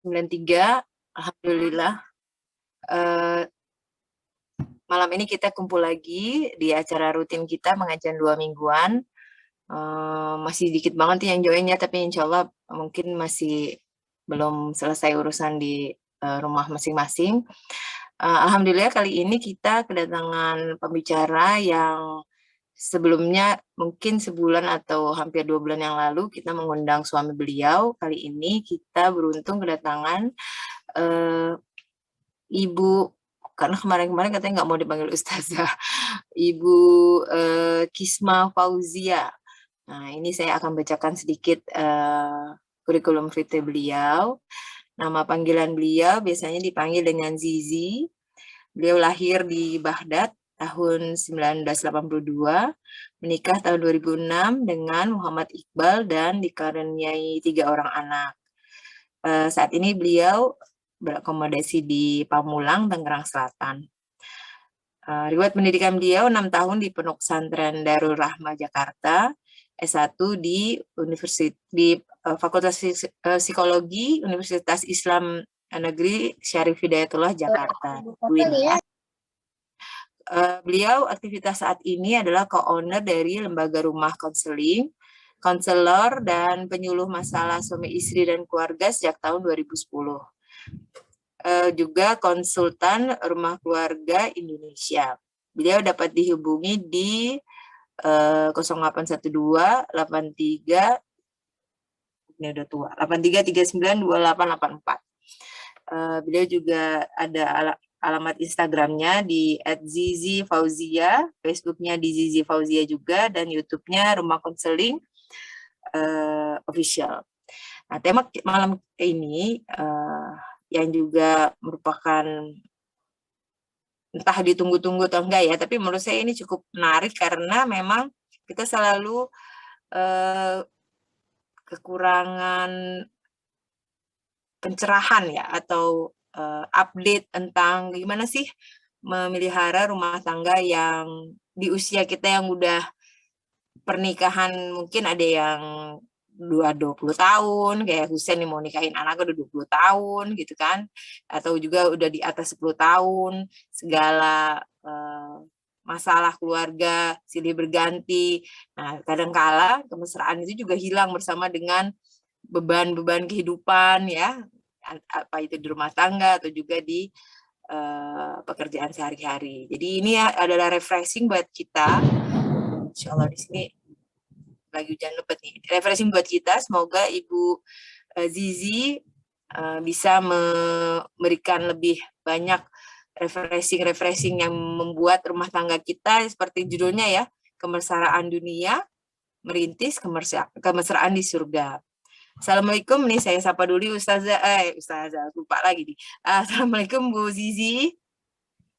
93, alhamdulillah, eee, malam ini kita kumpul lagi di acara rutin kita pengajian 2 mingguan, masih dikit banget yang join-nya, tapi insyaallah mungkin masih belum selesai urusan di, rumah masing-masing. Alhamdulillah kali ini kita kedatangan pembicara yang sebelumnya mungkin sebulan atau hampir 2 bulan yang lalu kita mengundang suami beliau. Kali ini kita beruntung kedatangan, eee, Ibu, karena kemarin-kemarin katanya nggak mau dipanggil ustazah, Ibu, Kisma Fauzia. Nah, ini saya akan bacakan sedikit, kurikulum vitae beliau. Nama panggilan beliau biasanya dipanggil dengan Zizi. Beliau lahir di Baghdad tahun 1982, menikah tahun 2006 dengan Muhammad Iqbal dan dikaruniai 3 orang anak. Saat ini beliau berakomodasi di Pamulang, Tangerang Selatan. Riwayat pendidikan beliau 6 tahun di Pondok Pesantren Darul Rahmah Jakarta, S1 di Fakultas Psikologi Universitas Islam Negeri Syarif Hidayatullah Jakarta, UIN ya. Beliau aktivitas saat ini adalah co-owner dari lembaga rumah konseling, konselor dan penyuluh masalah suami istri dan keluarga sejak tahun 2010. Juga konsultan rumah keluarga Indonesia. Beliau dapat dihubungi di 0812 83 ini udah tua 83392884. Beliau juga ada alamat Instagramnya di @zizifauzia, Facebooknya di Zizi Fauzia juga, dan YouTube-nya Rumah Konseling Official. Nah, tema malam ini yang juga merupakan entah ditunggu-tunggu atau enggak ya, tapi menurut saya ini cukup menarik karena memang kita selalu kekurangan pencerahan ya atau update tentang gimana sih memelihara rumah tangga yang di usia kita yang udah pernikahan, mungkin ada yang 20 tahun, kayak Husein nih mau nikahin anaknya udah 20 tahun gitu kan, atau juga udah di atas 10 tahun, segala masalah keluarga silih berganti. Nah, kadangkala kemesraan itu juga hilang bersama dengan beban-beban kehidupan ya, apa itu di rumah tangga atau juga di pekerjaan sehari-hari. Jadi ini adalah refreshing buat kita. Insyaallah di sini lagi hujan lebat nih. Refreshing buat kita. Semoga Ibu Zizi bisa memberikan lebih banyak refreshing yang membuat rumah tangga kita seperti judulnya ya, kemesraan dunia, merintis kemesraan di surga. Assalamualaikum, nih saya sapa dulu Ustazah, lupa lagi nih. Assalamualaikum Bu Zizi.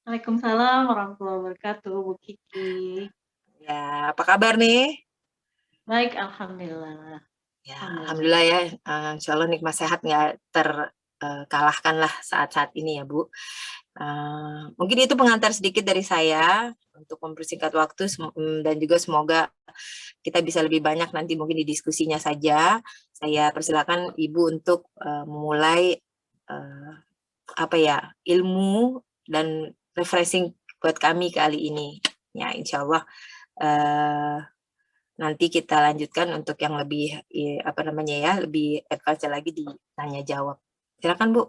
Waalaikumsalam warahmatullahi wabarakatuh, Bu Kiki. Ya, apa kabar nih? Baik, alhamdulillah. Ya, alhamdulillah ya, insya Allah nikmat sehat nggak terkalahkan lah saat-saat ini ya Bu. Mungkin itu pengantar sedikit dari saya untuk mempersingkat waktu dan juga semoga kita bisa lebih banyak nanti mungkin di diskusinya saja. Saya persilakan Ibu untuk memulai apa ya, ilmu dan refreshing buat kami kali ini. Ya, insya Allah nanti kita lanjutkan untuk yang lebih apa namanya ya, lebih advance lagi di tanya jawab. Silakan Bu.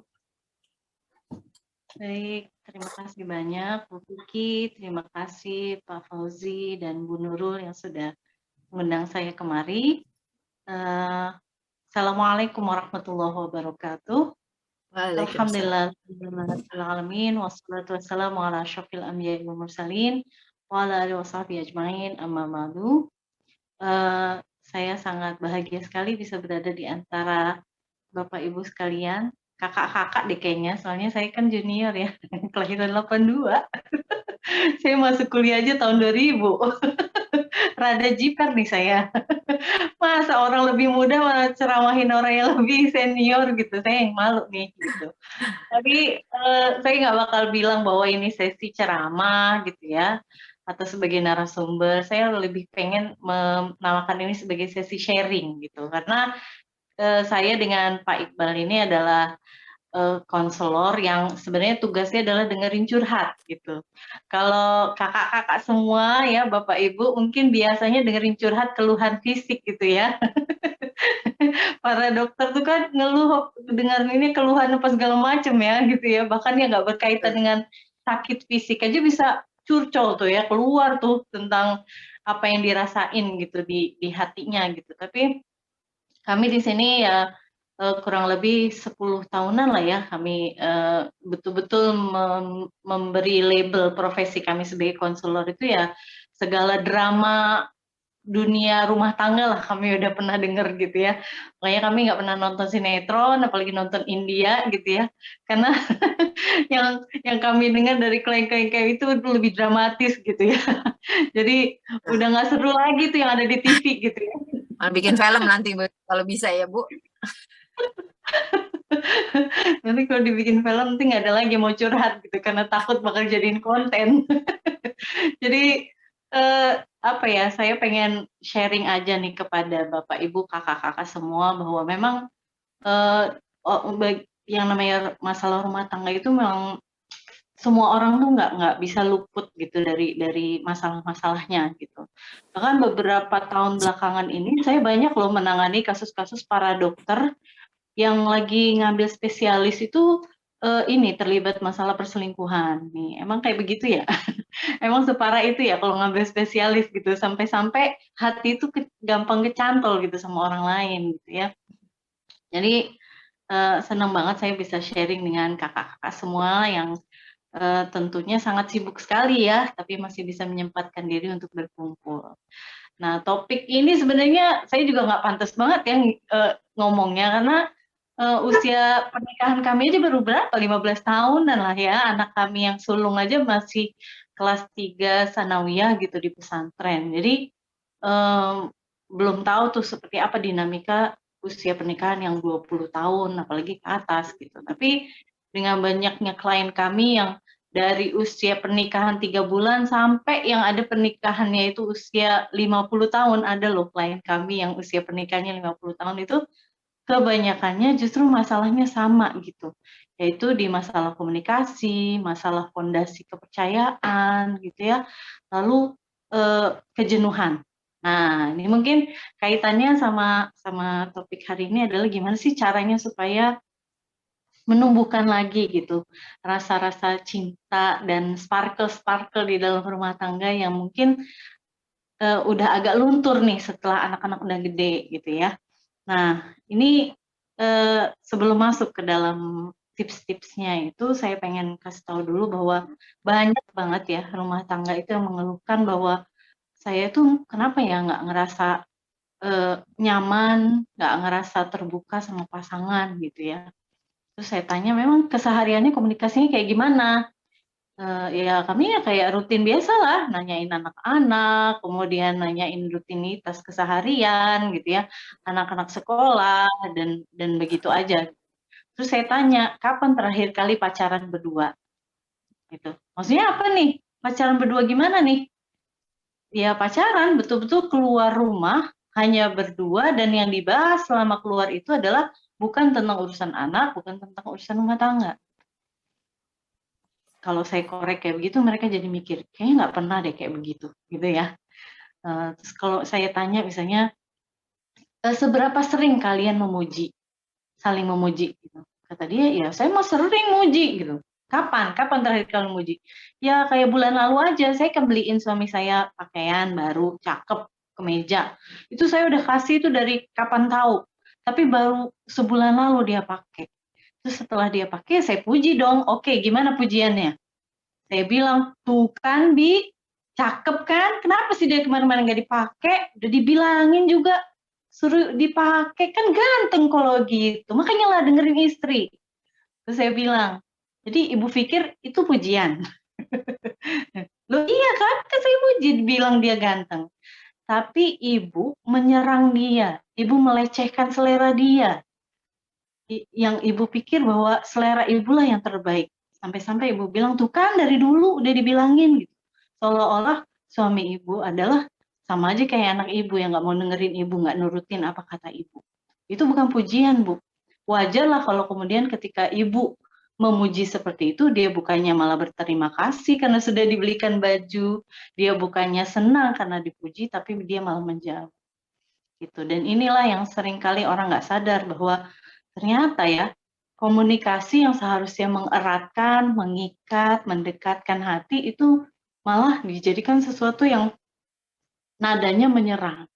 Baik, terima kasih banyak Bu Kiki, terima kasih Pak Fauzi dan Bu Nurul yang sudah mengundang saya kemari. Assalamualaikum warahmatullahi wabarakatuh. Alhamdulillah, alamin, wassalatu wassalamu ala asyrofil anbiya'i wal mursalin, wa ala alihi washabihi ajmain, amma ba'du. Saya sangat bahagia sekali bisa berada di antara Bapak Ibu sekalian, kakak-kakak deh kayaknya, soalnya saya kan junior ya, kelahiran 82. Saya masuk kuliah aja tahun 2000. Rada jiper nih saya. Masa orang lebih muda malah ceramahin orang yang lebih senior gitu, saya yang malu nih gitu. Tapi saya nggak bakal bilang bahwa ini sesi ceramah gitu ya, atau sebagai narasumber. Saya lebih pengen menamakan ini sebagai sesi sharing gitu, karena saya dengan Pak Iqbal ini adalah konselor yang sebenarnya tugasnya adalah dengerin curhat gitu. Kalau kakak-kakak semua ya, Bapak Ibu mungkin biasanya dengerin curhat keluhan fisik gitu ya. Para dokter tuh kan ngeluh dengar ini keluhan apa segala macam ya gitu ya. Bahkan yang nggak berkaitan dengan sakit fisik aja bisa curcol tuh ya, keluar tuh tentang apa yang dirasain gitu di hatinya gitu. Tapi kami di sini ya kurang lebih 10 tahunan lah ya kami betul-betul memberi label profesi kami sebagai konselor itu ya segala drama dunia rumah tangga lah kami udah pernah denger gitu ya. Makanya kami nggak pernah nonton sinetron, apalagi nonton India gitu ya. Karena yang kami dengar dari klien-klien kayak itu lebih dramatis gitu ya. Jadi udah nggak seru lagi tuh yang ada di TV gitu ya. Bikin film nanti kalau bisa ya Bu. Nanti kalau dibikin film nanti nggak ada lagi mau curhat gitu karena takut bakal jadiin konten. Jadi apa ya, saya pengen sharing aja nih kepada Bapak Ibu, kakak-kakak semua bahwa memang yang namanya masalah rumah tangga itu memang semua orang tuh nggak bisa luput gitu dari masalah-masalahnya gitu. Bahkan beberapa tahun belakangan ini saya banyak loh menangani kasus-kasus para dokter yang lagi ngambil spesialis itu ini terlibat masalah perselingkuhan nih. Emang kayak begitu ya? Emang separah itu ya kalau ngambil spesialis gitu sampai-sampai hati itu gampang kecantol gitu sama orang lain gitu ya. Jadi senang banget saya bisa sharing dengan kakak-kakak semua yang tentunya sangat sibuk sekali ya, tapi masih bisa menyempatkan diri untuk berkumpul. Nah, topik ini sebenarnya saya juga nggak pantas banget ya ngomongnya karena usia pernikahan kami aja baru berapa, 15 tahunan lah ya. Anak kami yang sulung aja masih kelas 3 sanawiyah gitu di pesantren. Jadi belum tahu tuh seperti apa dinamika usia pernikahan yang 20 tahun, apalagi ke atas gitu. Tapi dengan banyaknya klien kami yang dari usia pernikahan 3 bulan sampai yang ada pernikahannya itu usia 50 tahun, ada loh klien kami yang usia pernikahannya 50 tahun itu kebanyakannya justru masalahnya sama gitu, yaitu di masalah komunikasi, masalah fondasi kepercayaan gitu ya, lalu kejenuhan. Nah, ini mungkin kaitannya sama topik hari ini adalah gimana sih caranya supaya menumbuhkan lagi gitu rasa-rasa cinta dan sparkle-sparkle di dalam rumah tangga yang mungkin udah agak luntur nih setelah anak-anak udah gede gitu ya. Nah, ini sebelum masuk ke dalam tips-tipsnya itu saya pengen kasih tahu dulu bahwa banyak banget ya rumah tangga itu yang mengeluhkan bahwa saya tuh kenapa ya nggak ngerasa nyaman, nggak ngerasa terbuka sama pasangan gitu ya. Terus saya tanya, memang kesehariannya komunikasinya kayak gimana? Ya kami ya kayak rutin biasalah, nanyain anak-anak, kemudian nanyain rutinitas keseharian gitu ya, anak-anak sekolah dan begitu aja. Terus saya tanya, kapan terakhir kali pacaran berdua? Gitu. Maksudnya apa nih? Pacaran berdua gimana nih? Ya pacaran betul-betul keluar rumah hanya berdua dan yang dibahas selama keluar itu adalah bukan tentang urusan anak, bukan tentang urusan rumah tangga. Kalau saya korek kayak begitu mereka jadi mikir, kayaknya nggak pernah deh kayak begitu, gitu ya. Terus kalau saya tanya misalnya, seberapa sering kalian memuji, saling memuji gitu. Kata dia, ya saya mah sering muji gitu. Kapan? Kapan terakhir kali muji? Ya kayak bulan lalu aja, saya kan beliin suami saya pakaian baru, cakep, kemeja. Itu saya udah kasih itu dari kapan tahu. Tapi baru sebulan lalu dia pakai. Terus setelah dia pakai, saya puji dong. Oke, gimana pujiannya? Saya bilang, tuh kan Bi, cakep kan? Kenapa sih dia kemana-mana nggak dipakai? Udah dibilangin juga, suruh dipakai kan ganteng kalau gitu. Makanya lah dengerin istri. Terus saya bilang, jadi ibu pikir itu pujian. Loh iya kan? Kan saya puji bilang dia ganteng. Tapi ibu menyerang dia. Ibu melecehkan selera dia. Yang ibu pikir bahwa selera ibulah yang terbaik. Sampai-sampai ibu bilang, tuh kan dari dulu udah dibilangin gitu. Seolah-olah suami ibu adalah sama aja kayak anak ibu yang nggak mau dengerin ibu, nggak nurutin apa kata ibu. Itu bukan pujian, Bu. wajarlah kalau kemudian ketika ibu memuji seperti itu, dia bukannya malah berterima kasih karena sudah dibelikan baju, dia bukannya senang karena dipuji, tapi dia malah menjauh. Gitu. Dan inilah yang seringkali orang nggak sadar bahwa ternyata ya, komunikasi yang seharusnya mengeratkan, mengikat, mendekatkan hati itu malah dijadikan sesuatu yang nadanya menyerang.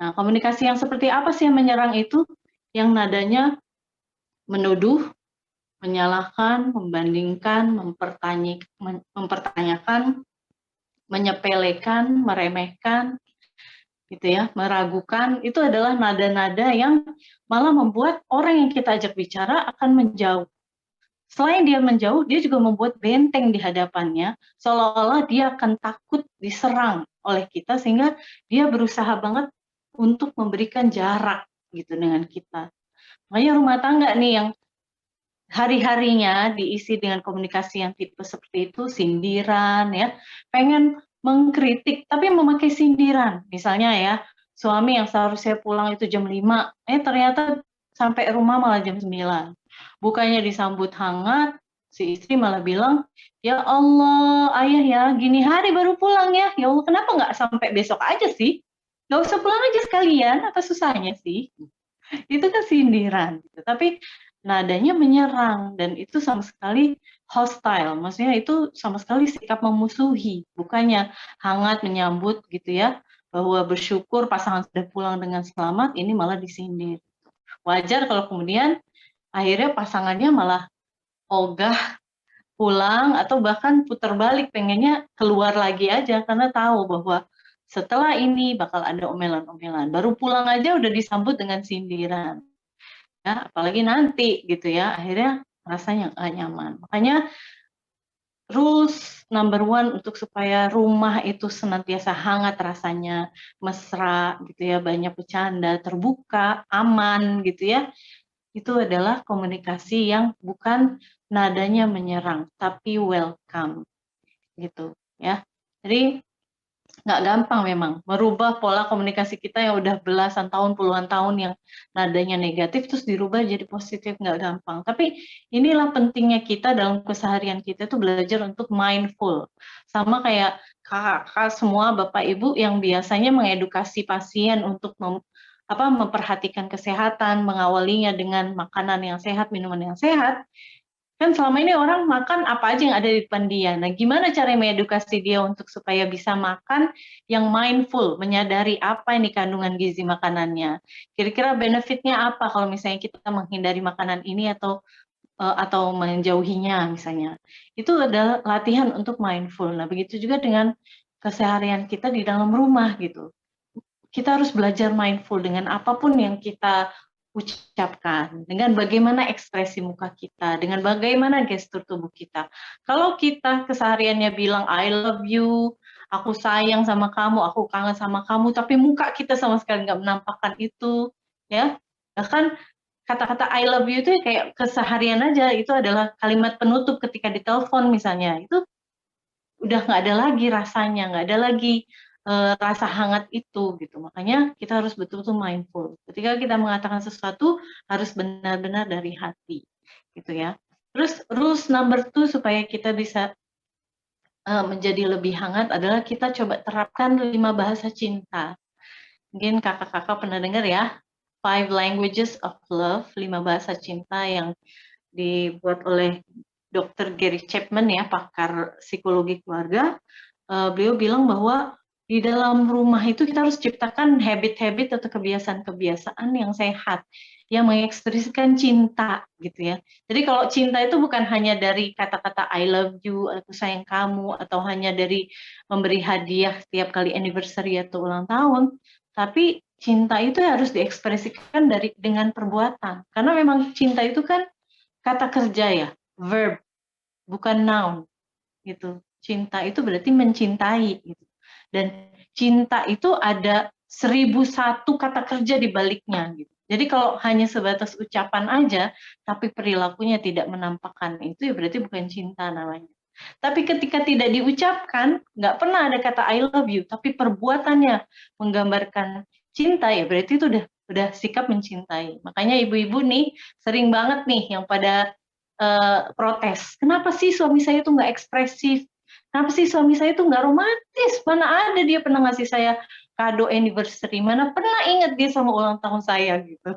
Nah, komunikasi yang seperti apa sih yang menyerang itu? Yang nadanya menuduh, menyalahkan, membandingkan, mempertanyakan, menyepelekan, meremehkan, gitu ya, meragukan, itu adalah nada-nada yang malah membuat orang yang kita ajak bicara akan menjauh. Selain dia menjauh, dia juga membuat benteng di hadapannya, seolah-olah dia akan takut diserang oleh kita, sehingga dia berusaha banget untuk memberikan jarak gitu dengan kita. Makanya rumah tangga nih yang hari-harinya diisi dengan komunikasi yang tipe seperti itu, sindiran ya, pengen mengkritik tapi memakai sindiran. Misalnya ya, suami yang seharusnya pulang itu jam 5, ternyata sampai rumah malah jam 9. Bukannya disambut hangat, si istri malah bilang, "Ya Allah, ayah ya, gini hari baru pulang ya. Ya Allah, kenapa nggak sampai besok aja sih? Nggak usah pulang aja sekalian, apa susahnya sih?" Itu kan sindiran gitu. Tapi nadanya menyerang dan itu sama sekali hostile, maksudnya itu sama sekali sikap memusuhi, bukannya hangat menyambut gitu ya, bahwa bersyukur pasangan sudah pulang dengan selamat, ini malah disindir. Wajar kalau kemudian akhirnya pasangannya malah ogah pulang atau bahkan putar balik, pengennya keluar lagi aja karena tahu bahwa setelah ini bakal ada omelan-omelan. Baru pulang aja udah disambut dengan sindiran. Ya, apalagi nanti gitu ya, akhirnya rasanya nggak nyaman. Makanya rules number one untuk supaya rumah itu senantiasa hangat rasanya, mesra gitu ya, banyak bercanda, terbuka, aman gitu ya, itu adalah komunikasi yang bukan nadanya menyerang, tapi welcome gitu ya. Jadi nggak gampang memang merubah pola komunikasi kita yang udah belasan tahun, puluhan tahun yang nadanya negatif terus dirubah jadi positif, nggak gampang. Tapi inilah pentingnya kita dalam keseharian kita tuh belajar untuk mindful. Sama kayak kakak semua Bapak Ibu yang biasanya mengedukasi pasien untuk memperhatikan kesehatan, mengawalinya dengan makanan yang sehat, minuman yang sehat. Kan selama ini orang makan apa aja yang ada di depan dia. Nah, gimana cara mengedukasi dia untuk supaya bisa makan yang mindful, menyadari apa ini kandungan gizi makanannya. Kira-kira benefitnya apa kalau misalnya kita menghindari makanan ini atau menjauhinya misalnya. Itu adalah latihan untuk mindful. Nah, begitu juga dengan keseharian kita di dalam rumah gitu. Kita harus belajar mindful dengan apapun yang kita ucapkan, dengan bagaimana ekspresi muka kita, dengan bagaimana gestur tubuh kita. Kalau kita kesehariannya bilang I love you, aku sayang sama kamu, aku kangen sama kamu, tapi muka kita sama sekali nggak menampakkan itu, ya. Bahkan kata-kata I love you itu kayak keseharian aja, itu adalah kalimat penutup ketika ditelepon misalnya. Itu udah nggak ada lagi rasanya, nggak ada lagi rasa hangat itu gitu. Makanya kita harus betul-betul mindful. Ketika kita mengatakan sesuatu harus benar-benar dari hati, gitu ya. Terus rules number 2 supaya kita bisa menjadi lebih hangat adalah kita coba terapkan 5 bahasa cinta. Mungkin kakak-kakak pernah dengar ya, 5 languages of love, 5 bahasa cinta yang dibuat oleh Dr. Gary Chapman ya, pakar psikologi keluarga. Beliau bilang bahwa di dalam rumah itu kita harus ciptakan habit-habit atau kebiasaan-kebiasaan yang sehat, yang mengekspresikan cinta gitu ya. Jadi kalau cinta itu bukan hanya dari kata-kata I love you, aku sayang kamu, atau hanya dari memberi hadiah setiap kali anniversary atau ulang tahun, tapi cinta itu harus diekspresikan dengan perbuatan. Karena memang cinta itu kan kata kerja ya, verb, bukan noun gitu. Cinta itu berarti mencintai gitu. Dan cinta itu ada 1001 kata kerja di baliknya gitu. Jadi kalau hanya sebatas ucapan aja, tapi perilakunya tidak menampakkan itu, ya berarti bukan cinta namanya. Tapi ketika tidak diucapkan, nggak pernah ada kata I love you, tapi perbuatannya menggambarkan cinta, ya berarti itu udah udah sikap mencintai. Makanya ibu-ibu nih sering banget nih yang pada protes. Kenapa sih suami saya tuh nggak ekspresif? Kenapa sih suami saya tuh nggak romantis? Mana ada dia pernah ngasih saya kado anniversary? Mana pernah inget dia sama ulang tahun saya gitu.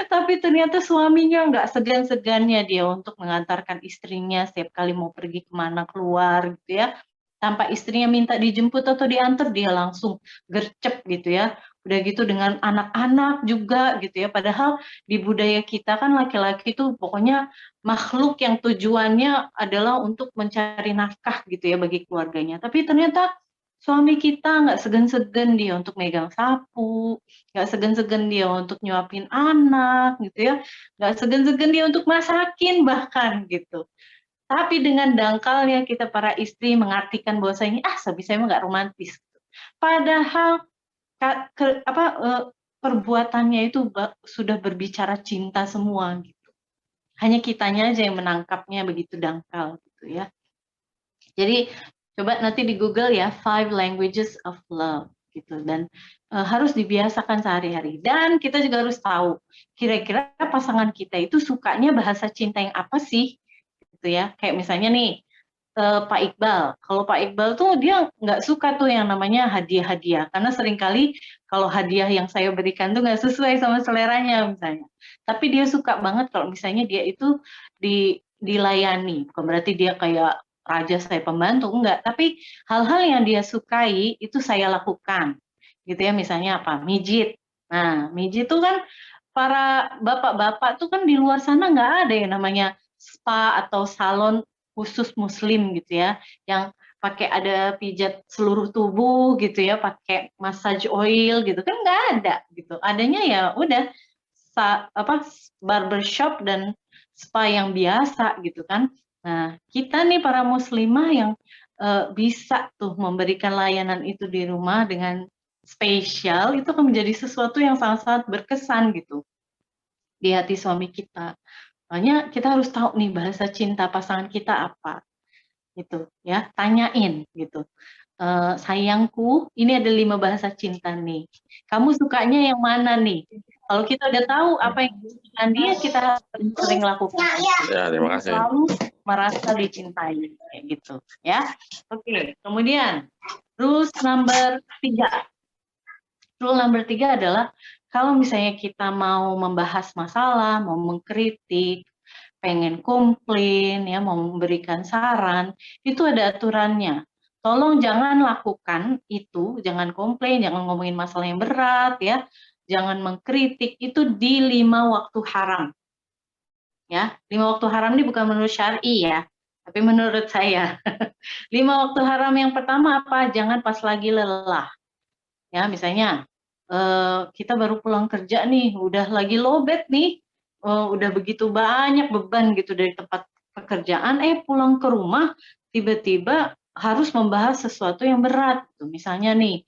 Tapi ternyata suaminya nggak segan-segannya dia untuk mengantarkan istrinya setiap kali mau pergi kemana keluar gitu ya. Tanpa istrinya minta dijemput atau diantar, dia langsung gercep gitu ya. Udah gitu dengan anak-anak juga gitu ya. Padahal di budaya kita kan laki-laki itu pokoknya makhluk yang tujuannya adalah untuk mencari nafkah gitu ya bagi keluarganya. Tapi ternyata suami kita nggak segan-segan dia untuk megang sapu, nggak segan-segan dia untuk nyuapin anak gitu ya, nggak segan-segan dia untuk masakin bahkan gitu. Tapi dengan dangkalnya kita para istri mengartikan bahwasanya suami saya nggak romantis. Padahal perbuatannya itu sudah berbicara cinta semua gitu. Hanya kitanya aja yang menangkapnya begitu dangkal gitu ya. Jadi coba nanti di Google ya 5 languages of love gitu, dan harus dibiasakan sehari-hari. Dan kita juga harus tahu kira-kira pasangan kita itu sukanya bahasa cinta yang apa sih gitu ya. Kayak misalnya nih Pak Iqbal. Kalau Pak Iqbal tuh dia nggak suka tuh yang namanya hadiah-hadiah, karena seringkali kalau hadiah yang saya berikan tuh nggak sesuai sama seleranya misalnya. Tapi dia suka banget kalau misalnya dia itu dilayani, bukan berarti dia kayak raja saya pembantu, enggak. Tapi hal-hal yang dia sukai itu saya lakukan, gitu ya. Misalnya apa? Mijit. Nah, mijit tuh kan para bapak-bapak tuh kan di luar sana nggak ada yang namanya spa atau salon khusus muslim gitu ya, yang pakai ada pijat seluruh tubuh gitu ya, pakai massage oil gitu kan nggak ada gitu. Adanya ya udah barbershop dan spa yang biasa gitu kan. Nah, kita nih para muslimah yang bisa tuh memberikan layanan itu di rumah dengan spesial, itu akan menjadi sesuatu yang sangat-sangat berkesan gitu di hati suami kita. Makanya kita harus tahu nih bahasa cinta pasangan kita apa gitu ya, tanyain gitu. Sayangku, ini ada 5 bahasa cinta nih. Kamu sukanya yang mana nih? Kalau kita udah tahu apa yang disukai dia, kita sering lakukan. Ya, terima kasih. Selalu merasa dicintai kayak gitu ya. Oke, kemudian rules number 3. Rule number 3 adalah kalau misalnya kita mau membahas masalah, mau mengkritik, pengen komplain ya, mau memberikan saran, itu ada aturannya. Tolong jangan lakukan itu, jangan komplain, jangan ngomongin masalah yang berat ya, jangan mengkritik itu di 5 waktu haram. Ya, 5 waktu haram ini bukan menurut syar'i ya, tapi menurut saya. 5 waktu haram yang pertama apa? Jangan pas lagi lelah. Ya, misalnya kita baru pulang kerja nih, udah lagi lowbat nih, udah begitu banyak beban gitu dari tempat pekerjaan, pulang ke rumah tiba-tiba harus membahas sesuatu yang berat gitu. Misalnya nih,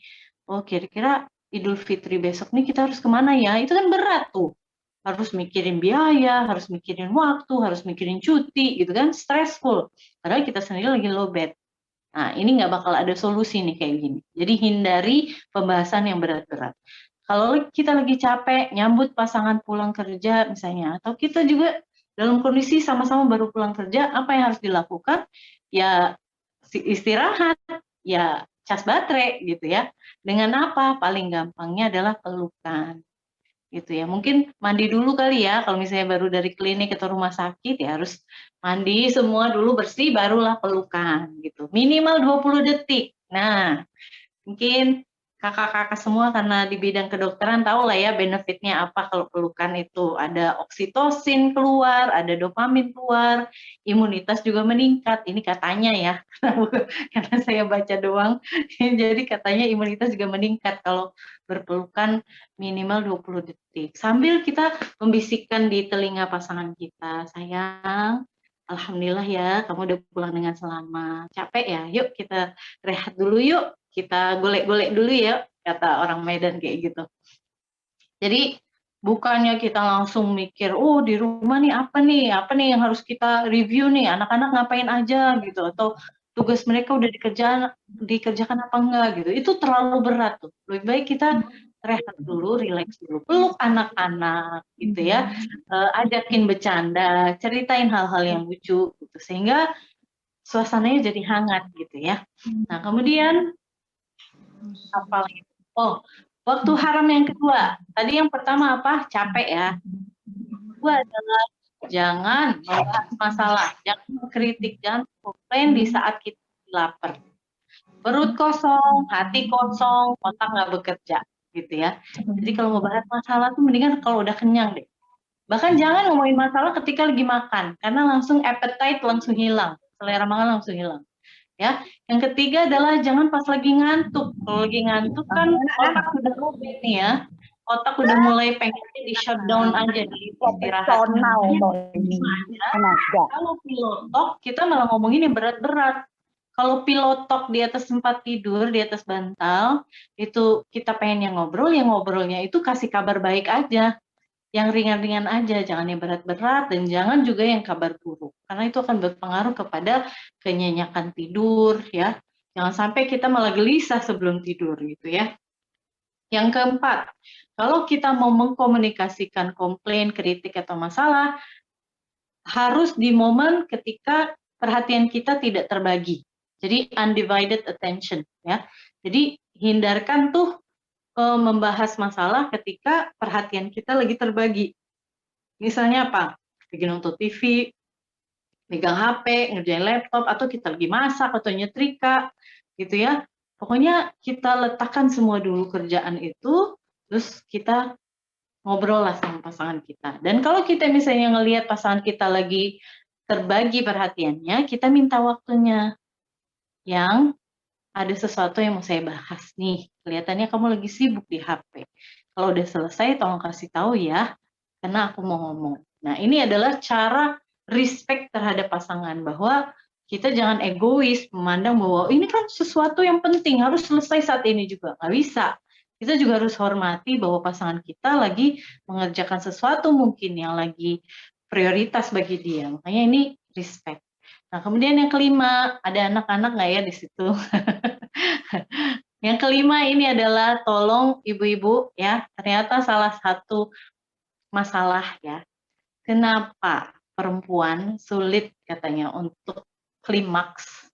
kira-kira Idul Fitri besok nih kita harus kemana ya? Itu kan berat tuh. Harus mikirin biaya, harus mikirin waktu, harus mikirin cuti gitu kan, stressful. Padahal kita sendiri lagi lowbat. Nah, ini nggak bakal ada solusi nih kayak gini. Jadi hindari pembahasan yang berat-berat. Kalau kita lagi capek, nyambut pasangan pulang kerja misalnya, atau kita juga dalam kondisi sama-sama baru pulang kerja, apa yang harus dilakukan? Ya istirahat, ya cas baterai gitu ya. Dengan apa? Paling gampangnya adalah pelukan. Gitu ya. Mungkin mandi dulu kali ya, kalau misalnya baru dari klinik atau rumah sakit ya harus mandi semua dulu bersih barulah pelukan gitu. Minimal 20 detik. Nah, mungkin kakak-kakak semua karena di bidang kedokteran tahu lah ya benefitnya apa kalau pelukan itu. Ada oksitosin keluar, ada dopamin keluar, imunitas juga meningkat. Ini katanya ya, karena saya baca doang. Jadi katanya imunitas juga meningkat kalau berpelukan minimal 20 detik. Sambil kita membisikkan di telinga pasangan kita, sayang, alhamdulillah ya, kamu udah pulang dengan selamat. Capek ya, yuk kita rehat dulu yuk. Kita golek-golek dulu ya, kata orang Medan kayak gitu. Jadi bukannya kita langsung mikir, oh di rumah nih apa nih yang harus kita review nih, anak-anak ngapain aja gitu, atau tugas mereka udah dikerjakan apa enggak gitu. Itu terlalu berat tuh. Lebih baik kita rehat dulu, rileks dulu, peluk anak-anak gitu ya, ajakin bercanda, ceritain hal-hal yang lucu gitu, sehingga suasananya jadi hangat gitu ya. Nah kemudian apa lagi? Oh, waktu haram yang kedua. Tadi yang pertama apa? Capek ya. Kedua adalah jangan membahas masalah, jangan mengkritik, jangan komplain di saat kita lapar. Perut kosong, hati kosong, otak nggak bekerja gitu ya. Jadi kalau mau bahas masalah tuh mendingan kalau udah kenyang deh. Bahkan jangan ngomongin masalah ketika lagi makan, karena langsung appetite langsung hilang, selera makan langsung hilang. Ya, yang ketiga adalah jangan pas lagi ngantuk. Kalau lagi ngantuk kan otak udah robek nih ya, otak udah mulai pengennya di shutdown aja, di istirahat. Kalau pilotok kita malah ngomongin yang berat-berat. Kalau pilotok di atas tempat tidur, di atas bantal, itu kita pengen yang ngobrolnya itu kasih kabar baik aja. Yang ringan-ringan aja, jangan yang berat-berat, dan jangan juga yang kabar buruk. Karena itu akan berpengaruh kepada kenyenyakan tidur, ya. Jangan sampai kita malah gelisah sebelum tidur, gitu ya. Yang keempat, kalau kita mau mengkomunikasikan komplain, kritik, atau masalah, harus di momen ketika perhatian kita tidak terbagi. Jadi undivided attention, ya. Jadi hindarkan tuh membahas masalah ketika perhatian kita lagi terbagi. Misalnya apa? Lagi nonton TV, megang HP, ngerjain laptop, atau kita lagi masak atau nyetrika, gitu ya. Pokoknya kita letakkan semua dulu kerjaan itu, terus kita ngobrol lah sama pasangan kita. Dan kalau kita misalnya ngelihat pasangan kita lagi terbagi perhatiannya, kita minta waktunya. Yang ada sesuatu yang mau saya bahas nih. Kelihatannya kamu lagi sibuk di HP. Kalau udah selesai, tolong kasih tahu ya, karena aku mau ngomong. Nah, ini adalah cara respect terhadap pasangan, bahwa kita jangan egois, memandang bahwa ini kan sesuatu yang penting, harus selesai saat ini juga. Nggak bisa. Kita juga harus hormati bahwa pasangan kita lagi mengerjakan sesuatu mungkin yang lagi prioritas bagi dia. Makanya ini respect. Nah, kemudian yang kelima, ada anak-anak nggak ya di situ? Yang kelima ini adalah tolong ibu-ibu ya, ternyata salah satu masalah ya, kenapa perempuan sulit katanya untuk klimaks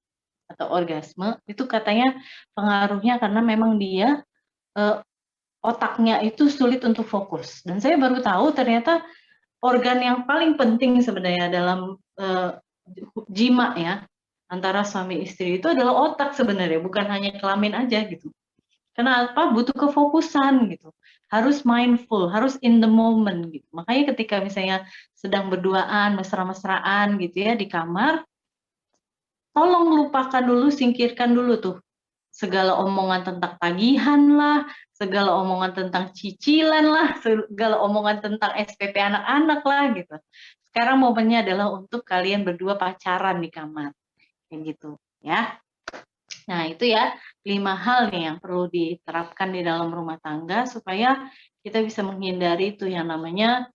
atau orgasme, itu katanya pengaruhnya karena memang dia otaknya itu sulit untuk fokus. Dan saya baru tahu ternyata organ yang paling penting sebenarnya dalam jima ya, antara suami istri itu adalah otak sebenarnya, bukan hanya kelamin aja gitu. Kenapa? Butuh kefokusan gitu. Harus mindful, harus in the moment gitu. Makanya ketika misalnya sedang berduaan, mesra-mesraan gitu ya di kamar, tolong lupakan dulu, singkirkan dulu tuh segala omongan tentang tagihan lah, segala omongan tentang cicilan lah, segala omongan tentang SPP anak-anak lah gitu. Sekarang momennya adalah untuk kalian berdua pacaran di kamar. Kayak gitu ya. Nah, itu ya 5 hal nih yang perlu diterapkan di dalam rumah tangga supaya kita bisa menghindari itu yang namanya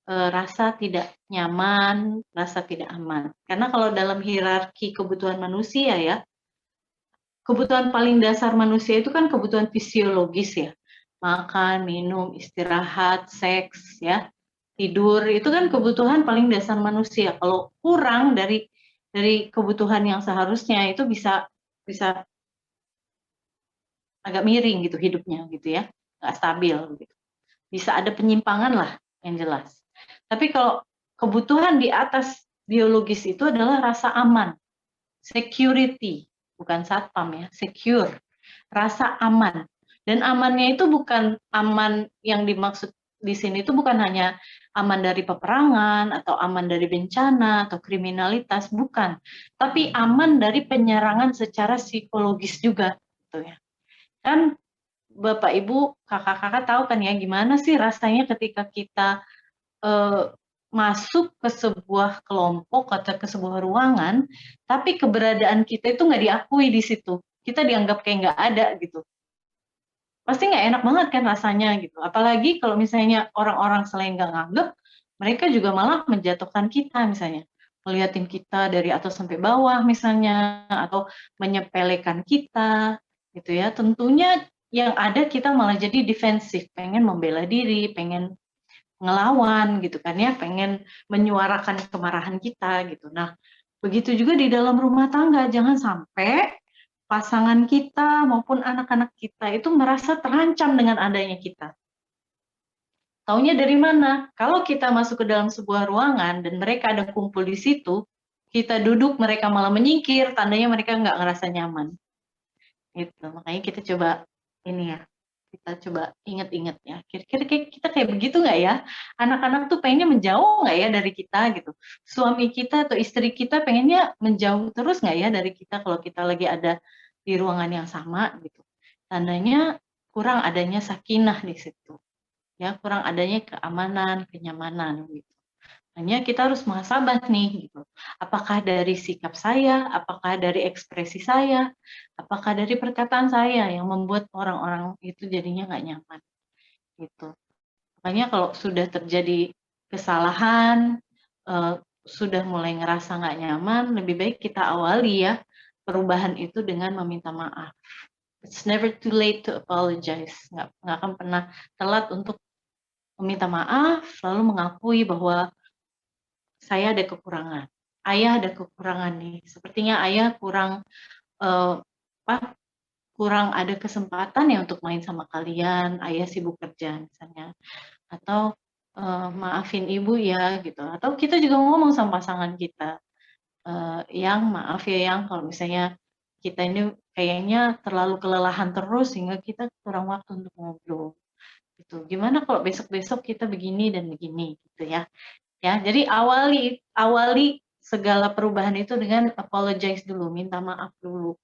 rasa tidak nyaman, rasa tidak aman. Karena kalau dalam hierarki kebutuhan manusia ya, kebutuhan paling dasar manusia itu kan kebutuhan fisiologis ya. Makan, minum, istirahat, seks ya, tidur, itu kan kebutuhan paling dasar manusia. Kalau kurang dari kebutuhan yang seharusnya itu bisa agak miring gitu hidupnya gitu ya, nggak stabil gitu. Bisa ada penyimpangan lah yang jelas. Tapi kalau kebutuhan di atas biologis itu adalah rasa aman, security, bukan satpam ya, secure, rasa aman. Dan amannya itu bukan aman yang dimaksud di sini itu bukan hanya aman dari peperangan atau aman dari bencana atau kriminalitas, bukan. Tapi aman dari penyerangan secara psikologis juga gitu ya. Kan Bapak Ibu, kakak-kakak tahu kan ya gimana sih rasanya ketika kita masuk ke sebuah kelompok atau ke sebuah ruangan, tapi keberadaan kita itu nggak diakui di situ. Kita dianggap kayak nggak ada gitu. Pasti nggak enak banget kan rasanya gitu. Apalagi kalau misalnya orang-orang selain nggak nganggep, mereka juga malah menjatuhkan kita misalnya. Melihatin kita dari atas sampai bawah misalnya, atau menyepelekan kita gitu ya. Tentunya yang ada kita malah jadi defensif, pengen membela diri, pengen ngelawan gitu kan ya, pengen menyuarakan kemarahan kita gitu. Nah, begitu juga di dalam rumah tangga, jangan sampai pasangan kita maupun anak-anak kita itu merasa terancam dengan adanya kita. Taunya dari mana? Kalau kita masuk ke dalam sebuah ruangan dan mereka ada kumpul di situ, kita duduk, mereka malah menyingkir, tandanya mereka nggak ngerasa nyaman. Gitu. Makanya kita coba ini ya, kita coba inget-inget ya. Kira-kira kita kayak begitu nggak ya? Anak-anak tuh pengennya menjauh nggak ya dari kita gitu. Suami kita atau istri kita pengennya menjauh terus nggak ya dari kita kalau kita lagi ada di ruangan yang sama gitu. Tandanya kurang adanya sakinah di situ. Ya, kurang adanya keamanan, kenyamanan gitu. Hanya kita harus muhasabah nih gitu. Apakah dari sikap saya, apakah dari ekspresi saya, apakah dari perkataan saya yang membuat orang-orang itu jadinya nggak nyaman gitu. Makanya kalau sudah terjadi kesalahan, sudah mulai ngerasa nggak nyaman, lebih baik kita awali ya perubahan itu dengan meminta maaf. It's never too late to apologize. Nggak akan pernah telat untuk meminta maaf, lalu mengakui bahwa saya ada kekurangan. Ayah ada kekurangan nih. Sepertinya ayah kurang kurang ada kesempatan ya untuk main sama kalian. Ayah sibuk kerja misalnya. Atau maafin ibu ya gitu. Atau kita juga ngomong sama pasangan kita. Yang maaf ya yang kalau misalnya kita ini kayaknya terlalu kelelahan terus sehingga kita kurang waktu untuk ngobrol. Gitu. Gimana kalau besok-besok kita begini dan begini gitu ya. Ya, jadi awali segala perubahan itu dengan apologize dulu, minta maaf dulu.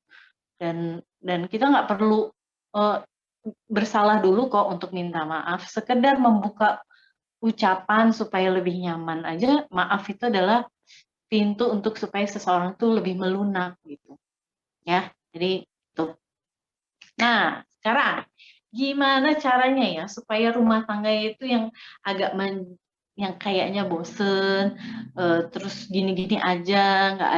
Dan kita nggak perlu bersalah dulu kok untuk minta maaf. Sekedar membuka ucapan supaya lebih nyaman aja, maaf itu adalah pintu untuk supaya seseorang itu lebih melunak gitu. Ya, jadi itu. Nah, sekarang gimana caranya ya supaya rumah tangga itu yang agak yang kayaknya bosen, terus gini-gini aja, nggak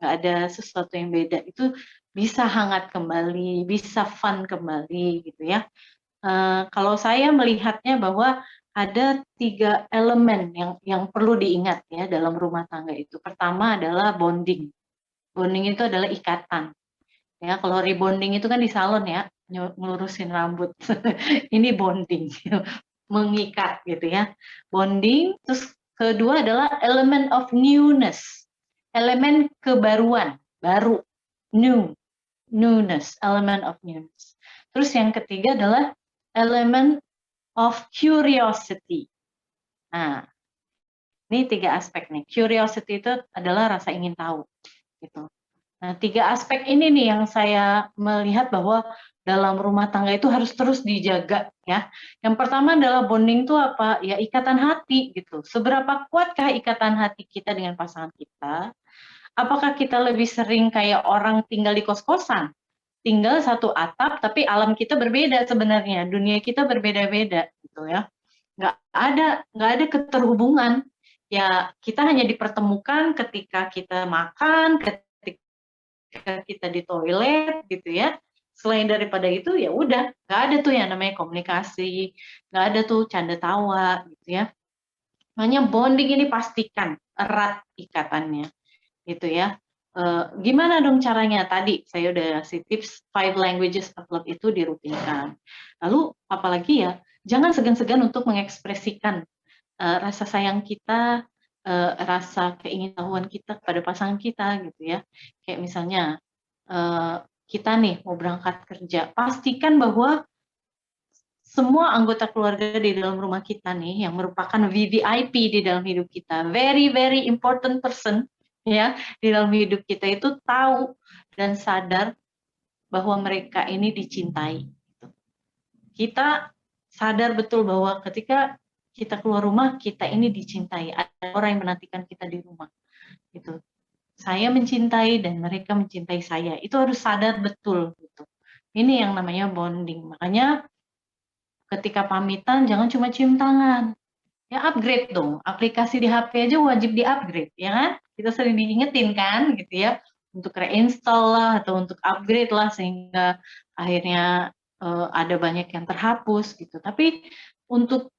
ada sesuatu yang beda, itu bisa hangat kembali, bisa fun kembali gitu ya. Kalau saya melihatnya bahwa ada 3 elemen yang perlu diingat ya dalam rumah tangga itu. Pertama adalah bonding. Bonding itu adalah ikatan. Ya, kalau rebonding itu kan di salon ya, ngelurusin rambut. Ini bonding. Mengikat gitu ya. Bonding, terus kedua adalah element of newness. Elemen kebaruan, baru, newness, element of newness. Terus yang ketiga adalah element of curiosity. Nah, ini 3 aspek nih. Curiosity itu adalah rasa ingin tahu gitu. Nah, 3 aspek ini nih yang saya melihat bahwa dalam rumah tangga itu harus terus dijaga ya. Yang pertama adalah bonding itu apa? Ya ikatan hati gitu. Seberapa kuatkah ikatan hati kita dengan pasangan kita? Apakah kita lebih sering kayak orang tinggal di kos-kosan? Tinggal satu atap tapi alam kita berbeda sebenarnya. Dunia kita berbeda-beda gitu ya. Nggak ada keterhubungan. Ya, kita hanya dipertemukan ketika kita makan, ketika kita di toilet gitu ya. Selain daripada itu ya udah nggak ada tuh yang namanya komunikasi, nggak ada tuh canda tawa gitu ya. Makanya bonding ini pastikan erat ikatannya gitu ya. Gimana dong caranya? Tadi saya udah kasih tips 5 languages of love itu dirutinkan. Lalu apalagi ya, jangan segan-segan untuk mengekspresikan rasa sayang kita, rasa keingintahuan kita kepada pasangan kita gitu ya. Kayak misalnya kita nih mau berangkat kerja, pastikan bahwa semua anggota keluarga di dalam rumah kita nih yang merupakan VVIP di dalam hidup kita, very very important person ya di dalam hidup kita itu tahu dan sadar bahwa mereka ini dicintai. Kita sadar betul bahwa ketika kita keluar rumah kita ini dicintai, ada orang yang menantikan kita di rumah gitu. Saya mencintai dan mereka mencintai saya. Itu harus sadar betul gitu. Ini yang namanya bonding. Makanya ketika pamitan jangan cuma cium tangan. Ya upgrade dong. Aplikasi di HP aja wajib di-upgrade, ya kan? Kita sering diingetin kan gitu ya. Untuk reinstall lah atau untuk upgrade lah sehingga akhirnya ada banyak yang terhapus gitu. Tapi untuk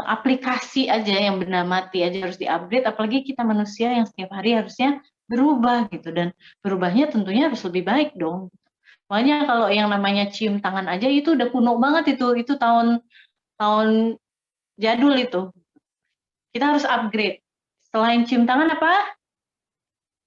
aplikasi aja yang benda mati aja harus di-upgrade, apalagi kita manusia yang setiap hari harusnya berubah gitu, dan berubahnya tentunya harus lebih baik dong. Makanya kalau yang namanya cium tangan aja itu udah kuno banget, itu tahun jadul itu. Kita harus upgrade. Selain cium tangan apa?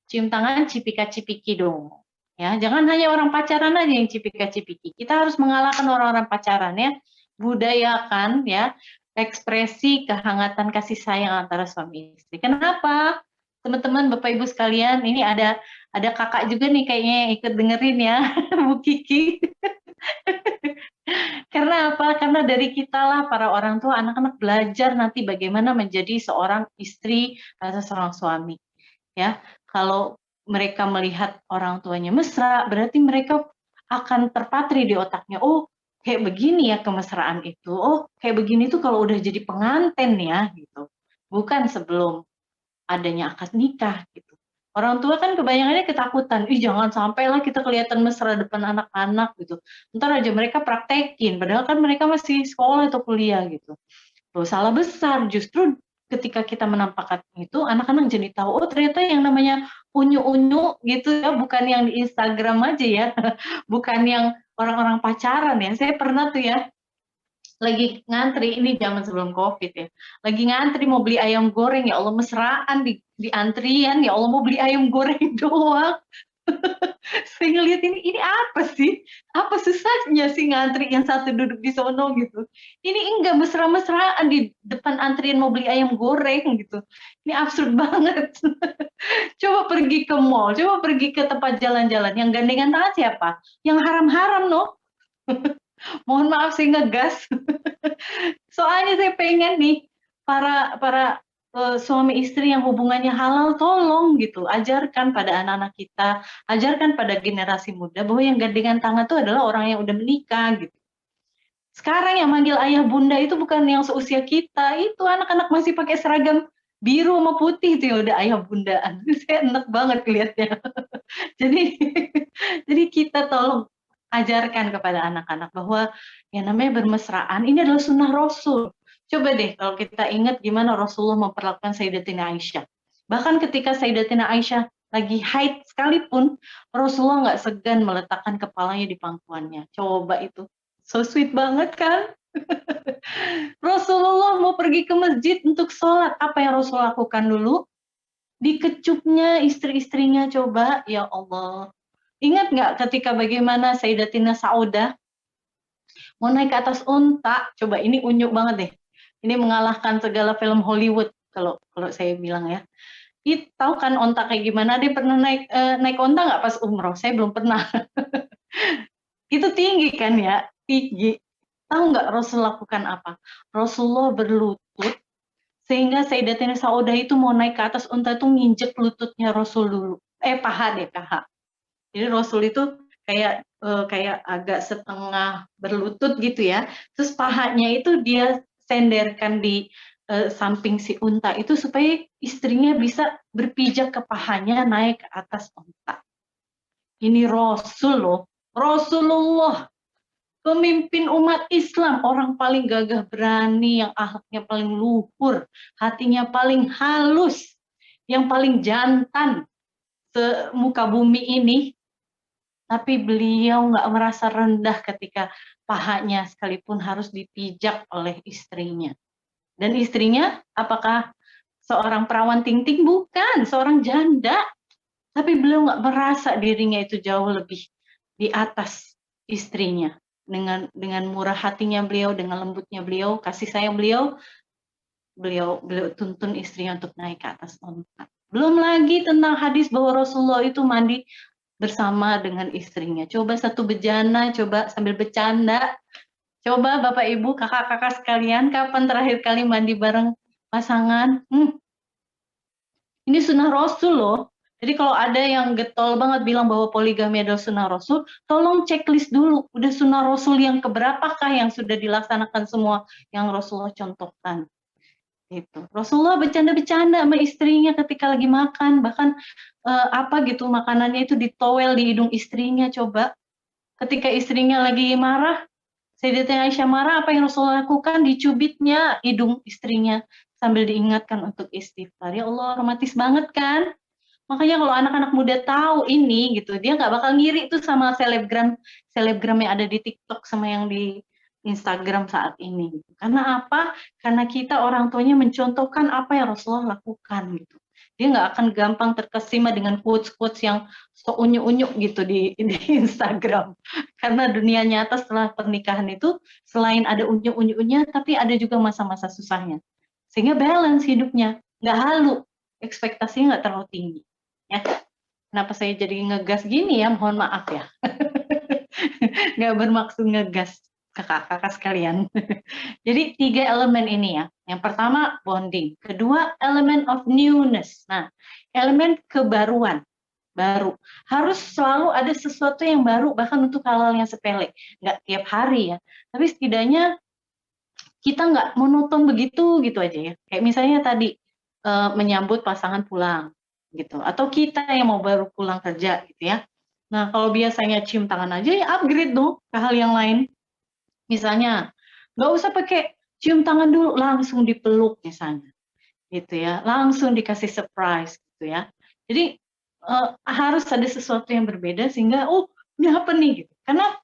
Cium tangan cipika-cipiki dong. Ya, jangan hanya orang pacaran aja yang cipika-cipiki. Kita harus mengalahkan orang-orang pacaran ya. Budayakan ya ekspresi kehangatan kasih sayang antara suami istri. Kenapa? Teman-teman, Bapak Ibu sekalian, ini ada kakak juga nih kayaknya ikut dengerin ya, Bu Kiki. Karena apa? Karena dari kita lah para orang tua, anak-anak belajar nanti bagaimana menjadi seorang istri atau seorang suami. Ya, kalau mereka melihat orang tuanya mesra, berarti mereka akan terpatri di otaknya. Oh, kayak begini ya kemesraan itu. Oh, kayak begini tuh kalau udah jadi pengantin ya, gitu. Bukan sebelum adanya akad nikah, gitu. Orang tua kan kebanyakannya ketakutan, ih jangan sampailah kita kelihatan mesra depan anak-anak gitu. Ntar aja mereka praktekin, padahal kan mereka masih sekolah atau kuliah gitu. Loh, salah besar. Justru ketika kita menampakkan itu, anak-anak jadi tahu, oh ternyata yang namanya unyu-unyu gitu ya, bukan yang di Instagram aja ya, bukan yang orang-orang pacaran ya. Saya pernah tuh ya, lagi ngantri, ini zaman sebelum COVID ya, lagi ngantri mau beli ayam goreng, ya Allah mesraan di antrian, ya Allah mau beli ayam goreng doang. Saya ngeliat ini apa sih? Apa susahnya sih ngantri yang satu duduk di sono gitu. Ini enggak mesra-mesraan di depan antrian mau beli ayam goreng gitu. Ini absurd banget. Coba pergi ke mall, coba pergi ke tempat jalan-jalan. Yang gandengan tangan siapa? Yang haram-haram no. Mohon maaf saya ngegas. Soalnya saya pengen nih para suami istri yang hubungannya halal, tolong gitu, ajarkan pada anak-anak kita, ajarkan pada generasi muda bahwa yang gandengan tangan itu adalah orang yang udah menikah gitu. Sekarang yang manggil ayah bunda itu bukan yang seusia kita, itu anak-anak masih pakai seragam biru sama putih itu ya udah ayah bundaan. Saya enak banget lihatnya. Jadi jadi kita tolong ajarkan kepada anak-anak bahwa yang namanya bermesraan ini adalah sunnah Rasul. Coba deh kalau kita ingat gimana Rasulullah memperlakukan Sayyidatina Aisyah. Bahkan ketika Sayyidatina Aisyah lagi haid sekalipun, Rasulullah nggak segan meletakkan kepalanya di pangkuannya. Coba itu. So sweet banget kan? Rasulullah mau pergi ke masjid untuk sholat. Apa yang Rasul lakukan dulu? Dikecupnya istri-istrinya, coba. Ya Allah. Ingat nggak ketika bagaimana Sayyidatina Saudah mau naik ke atas unta? Coba ini unyu banget deh. Ini mengalahkan segala film Hollywood kalau saya bilang ya. Tahu kan unta kayak gimana? Dia pernah naik unta nggak pas umroh? Saya belum pernah. Itu tinggi kan ya, tinggi. Tahu nggak Rasul lakukan apa? Rasulullah berlutut sehingga Sayyidatina Saudah itu mau naik ke atas unta itu nginjek lututnya Rasul dulu. Paha deh, paha. Jadi Rasul itu kayak agak setengah berlutut gitu ya. Terus pahanya itu dia senderkan di samping si unta itu supaya istrinya bisa berpijak ke pahanya naik ke atas unta. Ini Rasul loh, Rasulullah, pemimpin umat Islam, orang paling gagah berani, yang akhlaknya paling luhur, hatinya paling halus, yang paling jantan semuka bumi ini. Tapi beliau nggak merasa rendah ketika pahanya sekalipun harus dipijak oleh istrinya. Dan istrinya apakah seorang perawan ting-ting? Bukan, seorang janda. Tapi beliau nggak merasa dirinya itu jauh lebih di atas istrinya. Dengan murah hatinya beliau, dengan lembutnya beliau, kasih sayang beliau tuntun istrinya untuk naik ke atas unta. Belum lagi tentang hadis bahwa Rasulullah itu mandi bersama dengan istrinya. Coba satu bejana, coba sambil bercanda. Coba Bapak Ibu, kakak-kakak sekalian, kapan terakhir kali mandi bareng pasangan? Ini sunnah Rasul loh. Jadi kalau ada yang getol banget bilang bahwa poligami adalah sunnah Rasul, tolong checklist dulu. Udah sunnah Rasul yang keberapakah yang sudah dilaksanakan semua yang Rasulullah contohkan. Gitu. Rasulullah bercanda-bercanda sama istrinya ketika lagi makan, bahkan makanannya itu ditowel di hidung istrinya, coba. ketika istrinya lagi marah, Sayyidatina Aisyah marah, apa yang Rasulullah lakukan? Dicubitnya hidung istrinya sambil diingatkan untuk istighfar. Ya Allah, romantis banget kan? Makanya kalau anak-anak muda tahu ini gitu, dia nggak bakal ngiri tuh sama selebgram yang ada di TikTok sama yang di Instagram saat ini. Gitu. Karena apa? Karena kita orang tuanya mencontohkan apa yang Rasulullah lakukan gitu. Dia nggak akan gampang terkesima dengan quotes-quotes yang so unyu-unyu gitu di Instagram. Karena dunia nyata setelah pernikahan itu selain ada unyu-unyunya, tapi ada juga masa-masa susahnya. Sehingga balance hidupnya, nggak halu, ekspektasinya nggak terlalu tinggi. Ya, kenapa saya jadi ngegas gini ya? Mohon maaf ya. Nggak bermaksud ngegas kakak-kakak sekalian. Jadi 3 elemen ini ya. Yang pertama bonding, kedua elemen of newness. Nah, elemen kebaruan, baru. Harus selalu ada sesuatu yang baru bahkan untuk hal-hal yang sepele. Nggak tiap hari ya. Tapi setidaknya kita nggak monoton begitu gitu aja ya. Kayak misalnya tadi menyambut pasangan pulang gitu. Atau kita yang mau baru pulang kerja gitu ya. Nah, kalau biasanya cium tangan aja ya upgrade dong ke hal yang lain. Misalnya, nggak usah pakai cium tangan dulu, langsung dipeluk misalnya, gitu ya, langsung dikasih surprise, gitu ya. Jadi harus ada sesuatu yang berbeda sehingga, oh ini apa nih, gitu. Karena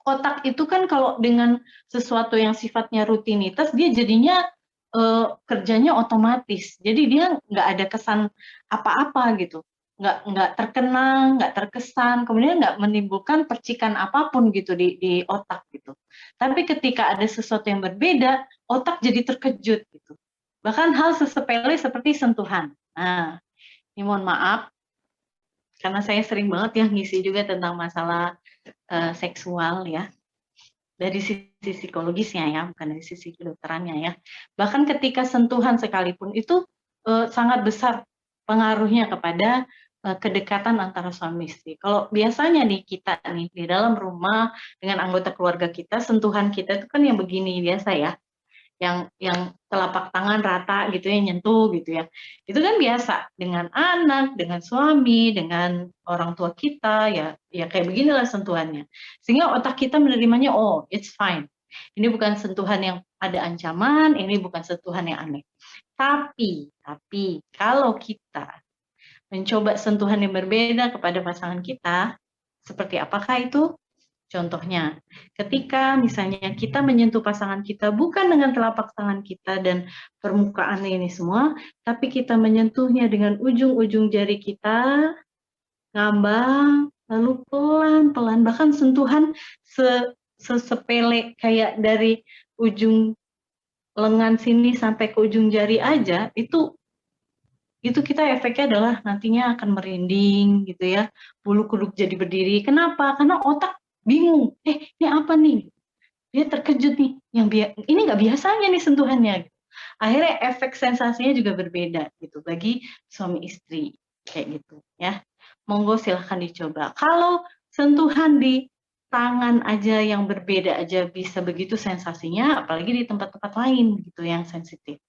otak itu kan kalau dengan sesuatu yang sifatnya rutinitas, dia jadinya kerjanya otomatis. Jadi dia nggak ada kesan apa-apa gitu. Nggak terkenang, nggak terkesan, kemudian nggak menimbulkan percikan apapun gitu di otak gitu. Tapi ketika ada sesuatu yang berbeda, otak jadi terkejut gitu. Bahkan hal sesepele seperti sentuhan. Nah, ini mohon maaf, karena saya sering banget ya ngisi juga tentang masalah seksual ya. Dari sisi psikologisnya ya, bukan dari sisi kedokterannya ya. Bahkan ketika sentuhan sekalipun itu sangat besar pengaruhnya kepada kedekatan antara suami istri. Kalau biasanya nih kita nih di dalam rumah dengan anggota keluarga kita, sentuhan kita itu kan yang begini biasa ya, yang telapak tangan rata gitu ya, nyentuh gitu ya. Itu kan biasa dengan anak, dengan suami, dengan orang tua kita ya, ya kayak beginilah sentuhannya. Sehingga otak kita menerimanya, oh it's fine. Ini bukan sentuhan yang ada ancaman, ini bukan sentuhan yang aneh. Tapi kalau kita mencoba sentuhan yang berbeda kepada pasangan kita, seperti apakah itu? Contohnya, ketika misalnya kita menyentuh pasangan kita bukan dengan telapak tangan kita dan permukaan ini semua, tapi kita menyentuhnya dengan ujung-ujung jari kita, ngambang, lalu pelan-pelan, bahkan sentuhan sesepele kayak dari ujung lengan sini sampai ke ujung jari aja, itu kita efeknya adalah nantinya akan merinding gitu ya, bulu kuduk jadi berdiri. Kenapa? Karena otak bingung, ini apa nih? Dia terkejut nih, ini nggak biasanya nih sentuhannya. Akhirnya efek sensasinya juga berbeda gitu bagi suami istri kayak gitu ya. Monggo silahkan dicoba. Kalau sentuhan di tangan aja yang berbeda aja bisa begitu sensasinya, apalagi di tempat-tempat lain gitu yang sensitif.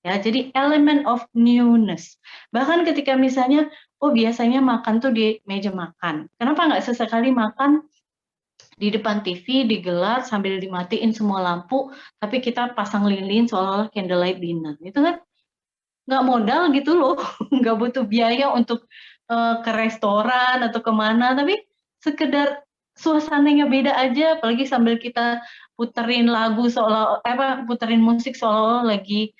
Ya, jadi elemen of newness. Bahkan ketika misalnya, oh biasanya makan tuh di meja makan. Kenapa nggak sesekali makan di depan TV, digelar sambil dimatiin semua lampu, tapi kita pasang lilin seolah-olah candlelight dinner. Itu kan nggak modal gitu loh, nggak butuh biaya untuk ke restoran atau kemana, tapi sekedar suasananya beda aja, apalagi sambil kita puterin lagu puterin musik seolah-olah lagi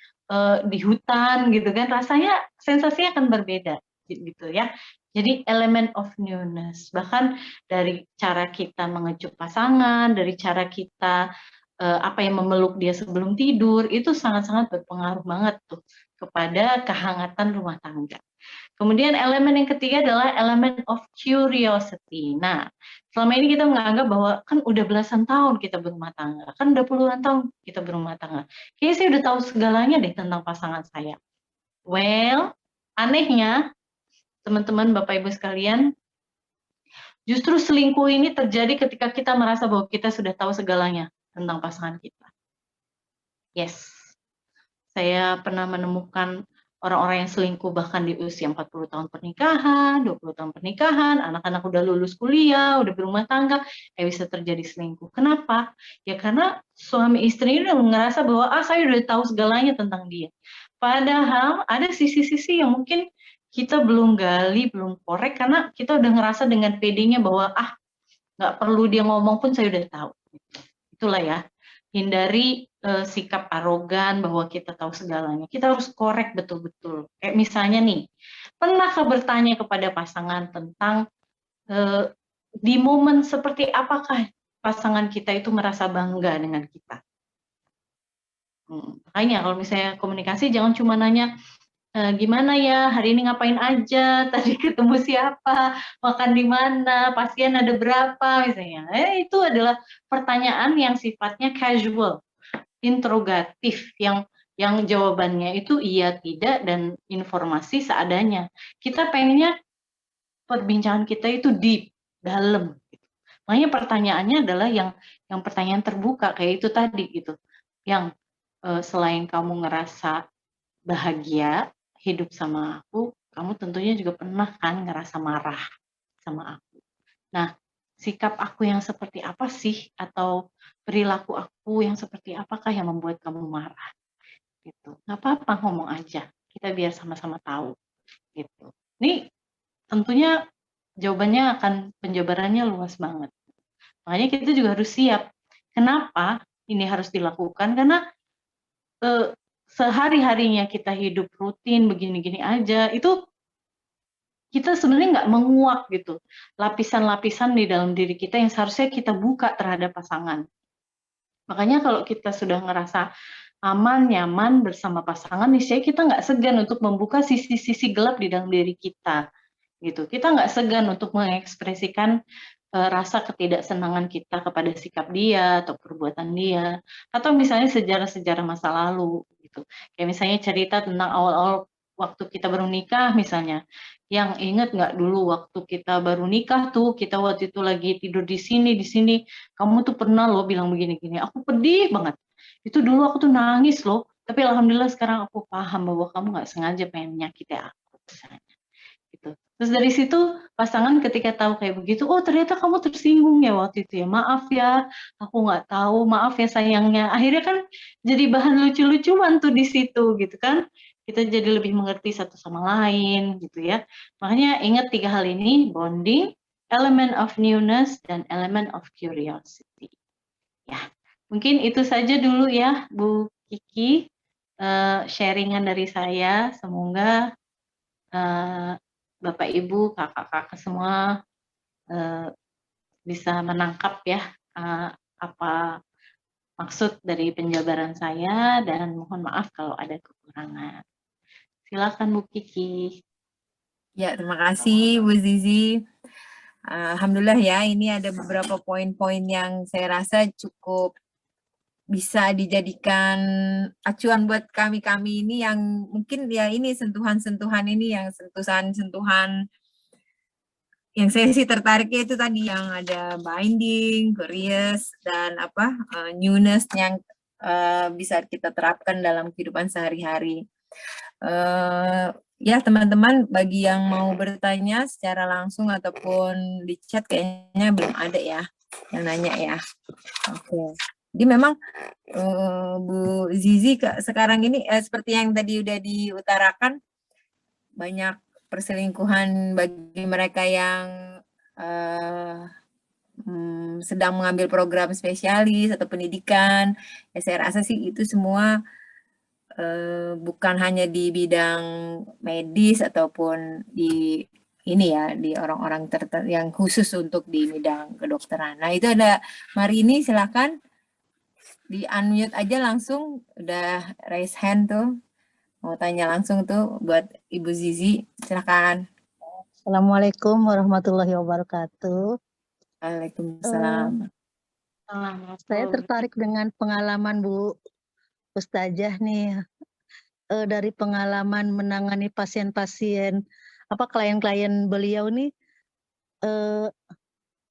di hutan gitu kan, rasanya sensasinya akan berbeda gitu ya. Jadi elemen of newness, bahkan dari cara kita mengecup pasangan, dari cara kita apa yang memeluk dia sebelum tidur, itu sangat-sangat berpengaruh banget tuh kepada kehangatan rumah tangga. Kemudian elemen yang ketiga adalah elemen of curiosity. Nah, selama ini kita menganggap bahwa kan udah belasan tahun kita berumah tangga, kan udah puluhan tahun kita berumah tangga. Kayaknya saya udah tahu segalanya deh tentang pasangan saya. Well, anehnya, teman-teman, Bapak Ibu sekalian, justru selingkuh ini terjadi ketika kita merasa bahwa kita sudah tahu segalanya tentang pasangan kita. Yes, saya pernah menemukan orang-orang yang selingkuh bahkan di usia 40 tahun pernikahan, 20 tahun pernikahan, anak-anak udah lulus kuliah, udah berumah tangga, bisa terjadi selingkuh. Kenapa? Ya karena suami istri ini udah ngerasa bahwa saya udah tahu segalanya tentang dia. Padahal ada sisi-sisi yang mungkin kita belum gali, belum korek karena kita udah ngerasa dengan PD-nya bahwa nggak perlu dia ngomong pun saya udah tahu. Itulah ya, hindari sikap arogan bahwa kita tahu segalanya. Kita harus korek betul-betul. Kayak misalnya nih, pernahkah bertanya kepada pasangan tentang di momen seperti apakah pasangan kita itu merasa bangga dengan kita? Makanya kalau misalnya komunikasi jangan cuma nanya, gimana ya, hari ini ngapain aja, tadi ketemu siapa, makan di mana, pasien ada berapa, misalnya. Itu adalah pertanyaan yang sifatnya casual, interrogatif, yang jawabannya itu iya, tidak, dan informasi seadanya. Kita pengennya perbincangan kita itu deep, dalam. Makanya pertanyaannya adalah yang pertanyaan terbuka, kayak itu tadi gitu. Yang selain kamu ngerasa bahagia hidup sama aku, kamu tentunya juga pernah kan ngerasa marah sama aku. Nah, sikap aku yang seperti apa sih, atau perilaku aku yang seperti apakah yang membuat kamu marah? Gitu. Nggak apa-apa, ngomong aja. Kita biar sama-sama tahu. Gitu. Ini tentunya jawabannya penjabarannya luas banget. Makanya kita juga harus siap. Kenapa ini harus dilakukan? Karena sehari-harinya kita hidup rutin begini-gini aja, itu kita sebenarnya nggak menguak gitu lapisan-lapisan di dalam diri kita yang seharusnya kita buka terhadap pasangan. Makanya kalau kita sudah ngerasa aman, nyaman bersama pasangan, niscaya kita nggak segan untuk membuka sisi-sisi gelap di dalam diri kita. Gitu. Kita nggak segan untuk mengekspresikan rasa ketidaksenangan kita kepada sikap dia atau perbuatan dia, atau misalnya sejarah-sejarah masa lalu gitu. Kayak misalnya cerita tentang awal-awal waktu kita baru nikah misalnya, yang inget nggak dulu waktu kita baru nikah tuh, kita waktu itu lagi tidur di sini, kamu tuh pernah loh bilang begini-gini, aku pedih banget. Itu dulu aku tuh nangis loh, tapi alhamdulillah sekarang aku paham bahwa kamu nggak sengaja pengen menyakiti aku misalnya. Gitu. Terus dari situ pasangan ketika tahu kayak begitu, oh ternyata kamu tersinggung ya waktu itu ya, maaf ya, aku nggak tahu, maaf ya sayangnya. Akhirnya kan jadi bahan lucu-lucuan tuh di situ gitu kan. Kita jadi lebih mengerti satu sama lain gitu ya. Makanya ingat 3 hal ini, bonding, element of newness, dan element of curiosity. Ya, mungkin itu saja dulu ya Bu Kiki, sharingan dari saya. Semoga Bapak Ibu, kakak-kakak semua bisa menangkap ya apa maksud dari penjabaran saya, dan mohon maaf kalau ada kekurangan. Silakan Bu Kiki. Ya, terima kasih Bu Zizi. Alhamdulillah ya, ini ada beberapa poin-poin yang saya rasa cukup bisa dijadikan acuan buat kami-kami ini yang mungkin ya ini sentuhan-sentuhan ini yang sentuhan-sentuhan yang saya sih tertariknya itu tadi yang ada binding, curious, dan newness yang bisa kita terapkan dalam kehidupan sehari-hari. Ya teman-teman, bagi yang mau bertanya secara langsung ataupun di chat kayaknya belum ada ya yang nanya ya. Oke. Jadi memang Bu Zizi sekarang ini seperti yang tadi udah diutarakan, banyak perselingkuhan bagi mereka yang sedang mengambil program spesialis atau pendidikan. Ya, saya rasa sih itu semua bukan hanya di bidang medis ataupun di ini ya, di orang-orang yang khusus untuk di bidang kedokteran. Nah, itu ada Marini, silakan di unmute aja langsung, udah raise hand tuh. Mau tanya langsung tuh buat Ibu Zizi, silakan. Assalamualaikum warahmatullahi wabarakatuh. Waalaikumsalam. Saya tertarik dengan pengalaman Bu Ustazah nih, dari pengalaman menangani pasien-pasien, klien-klien beliau nih,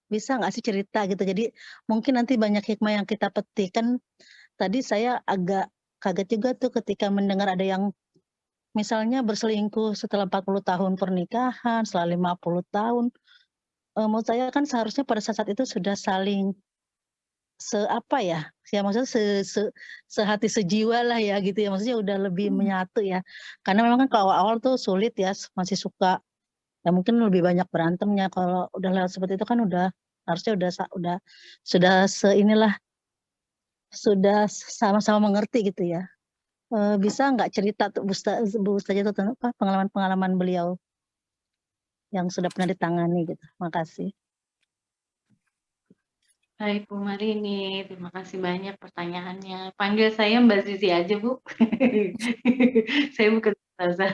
bisa nggak sih cerita gitu? Jadi mungkin nanti banyak hikmah yang kita petik. Kan tadi saya agak kaget juga tuh ketika mendengar ada yang misalnya berselingkuh setelah 40 tahun pernikahan, setelah 50 tahun, menurut saya kan seharusnya pada saat itu sudah saling apa ya, ya maksudnya sehati sejiwa lah ya gitu ya, maksudnya udah lebih Hmm. menyatu ya. Karena memang kan kalau awal-awal tuh sulit ya, masih suka ya mungkin lebih banyak berantemnya, kalau udah lewat seperti itu kan udah harusnya udah sudah sudah sama-sama mengerti gitu ya. Bisa nggak cerita tuh Bu Ustazah itu tentang pengalaman-pengalaman beliau yang sudah pernah ditangani gitu? Makasih. Baik Bu Marini, terima kasih banyak pertanyaannya. Panggil saya Mbak Zizi aja Bu. Saya bukan Ustazah.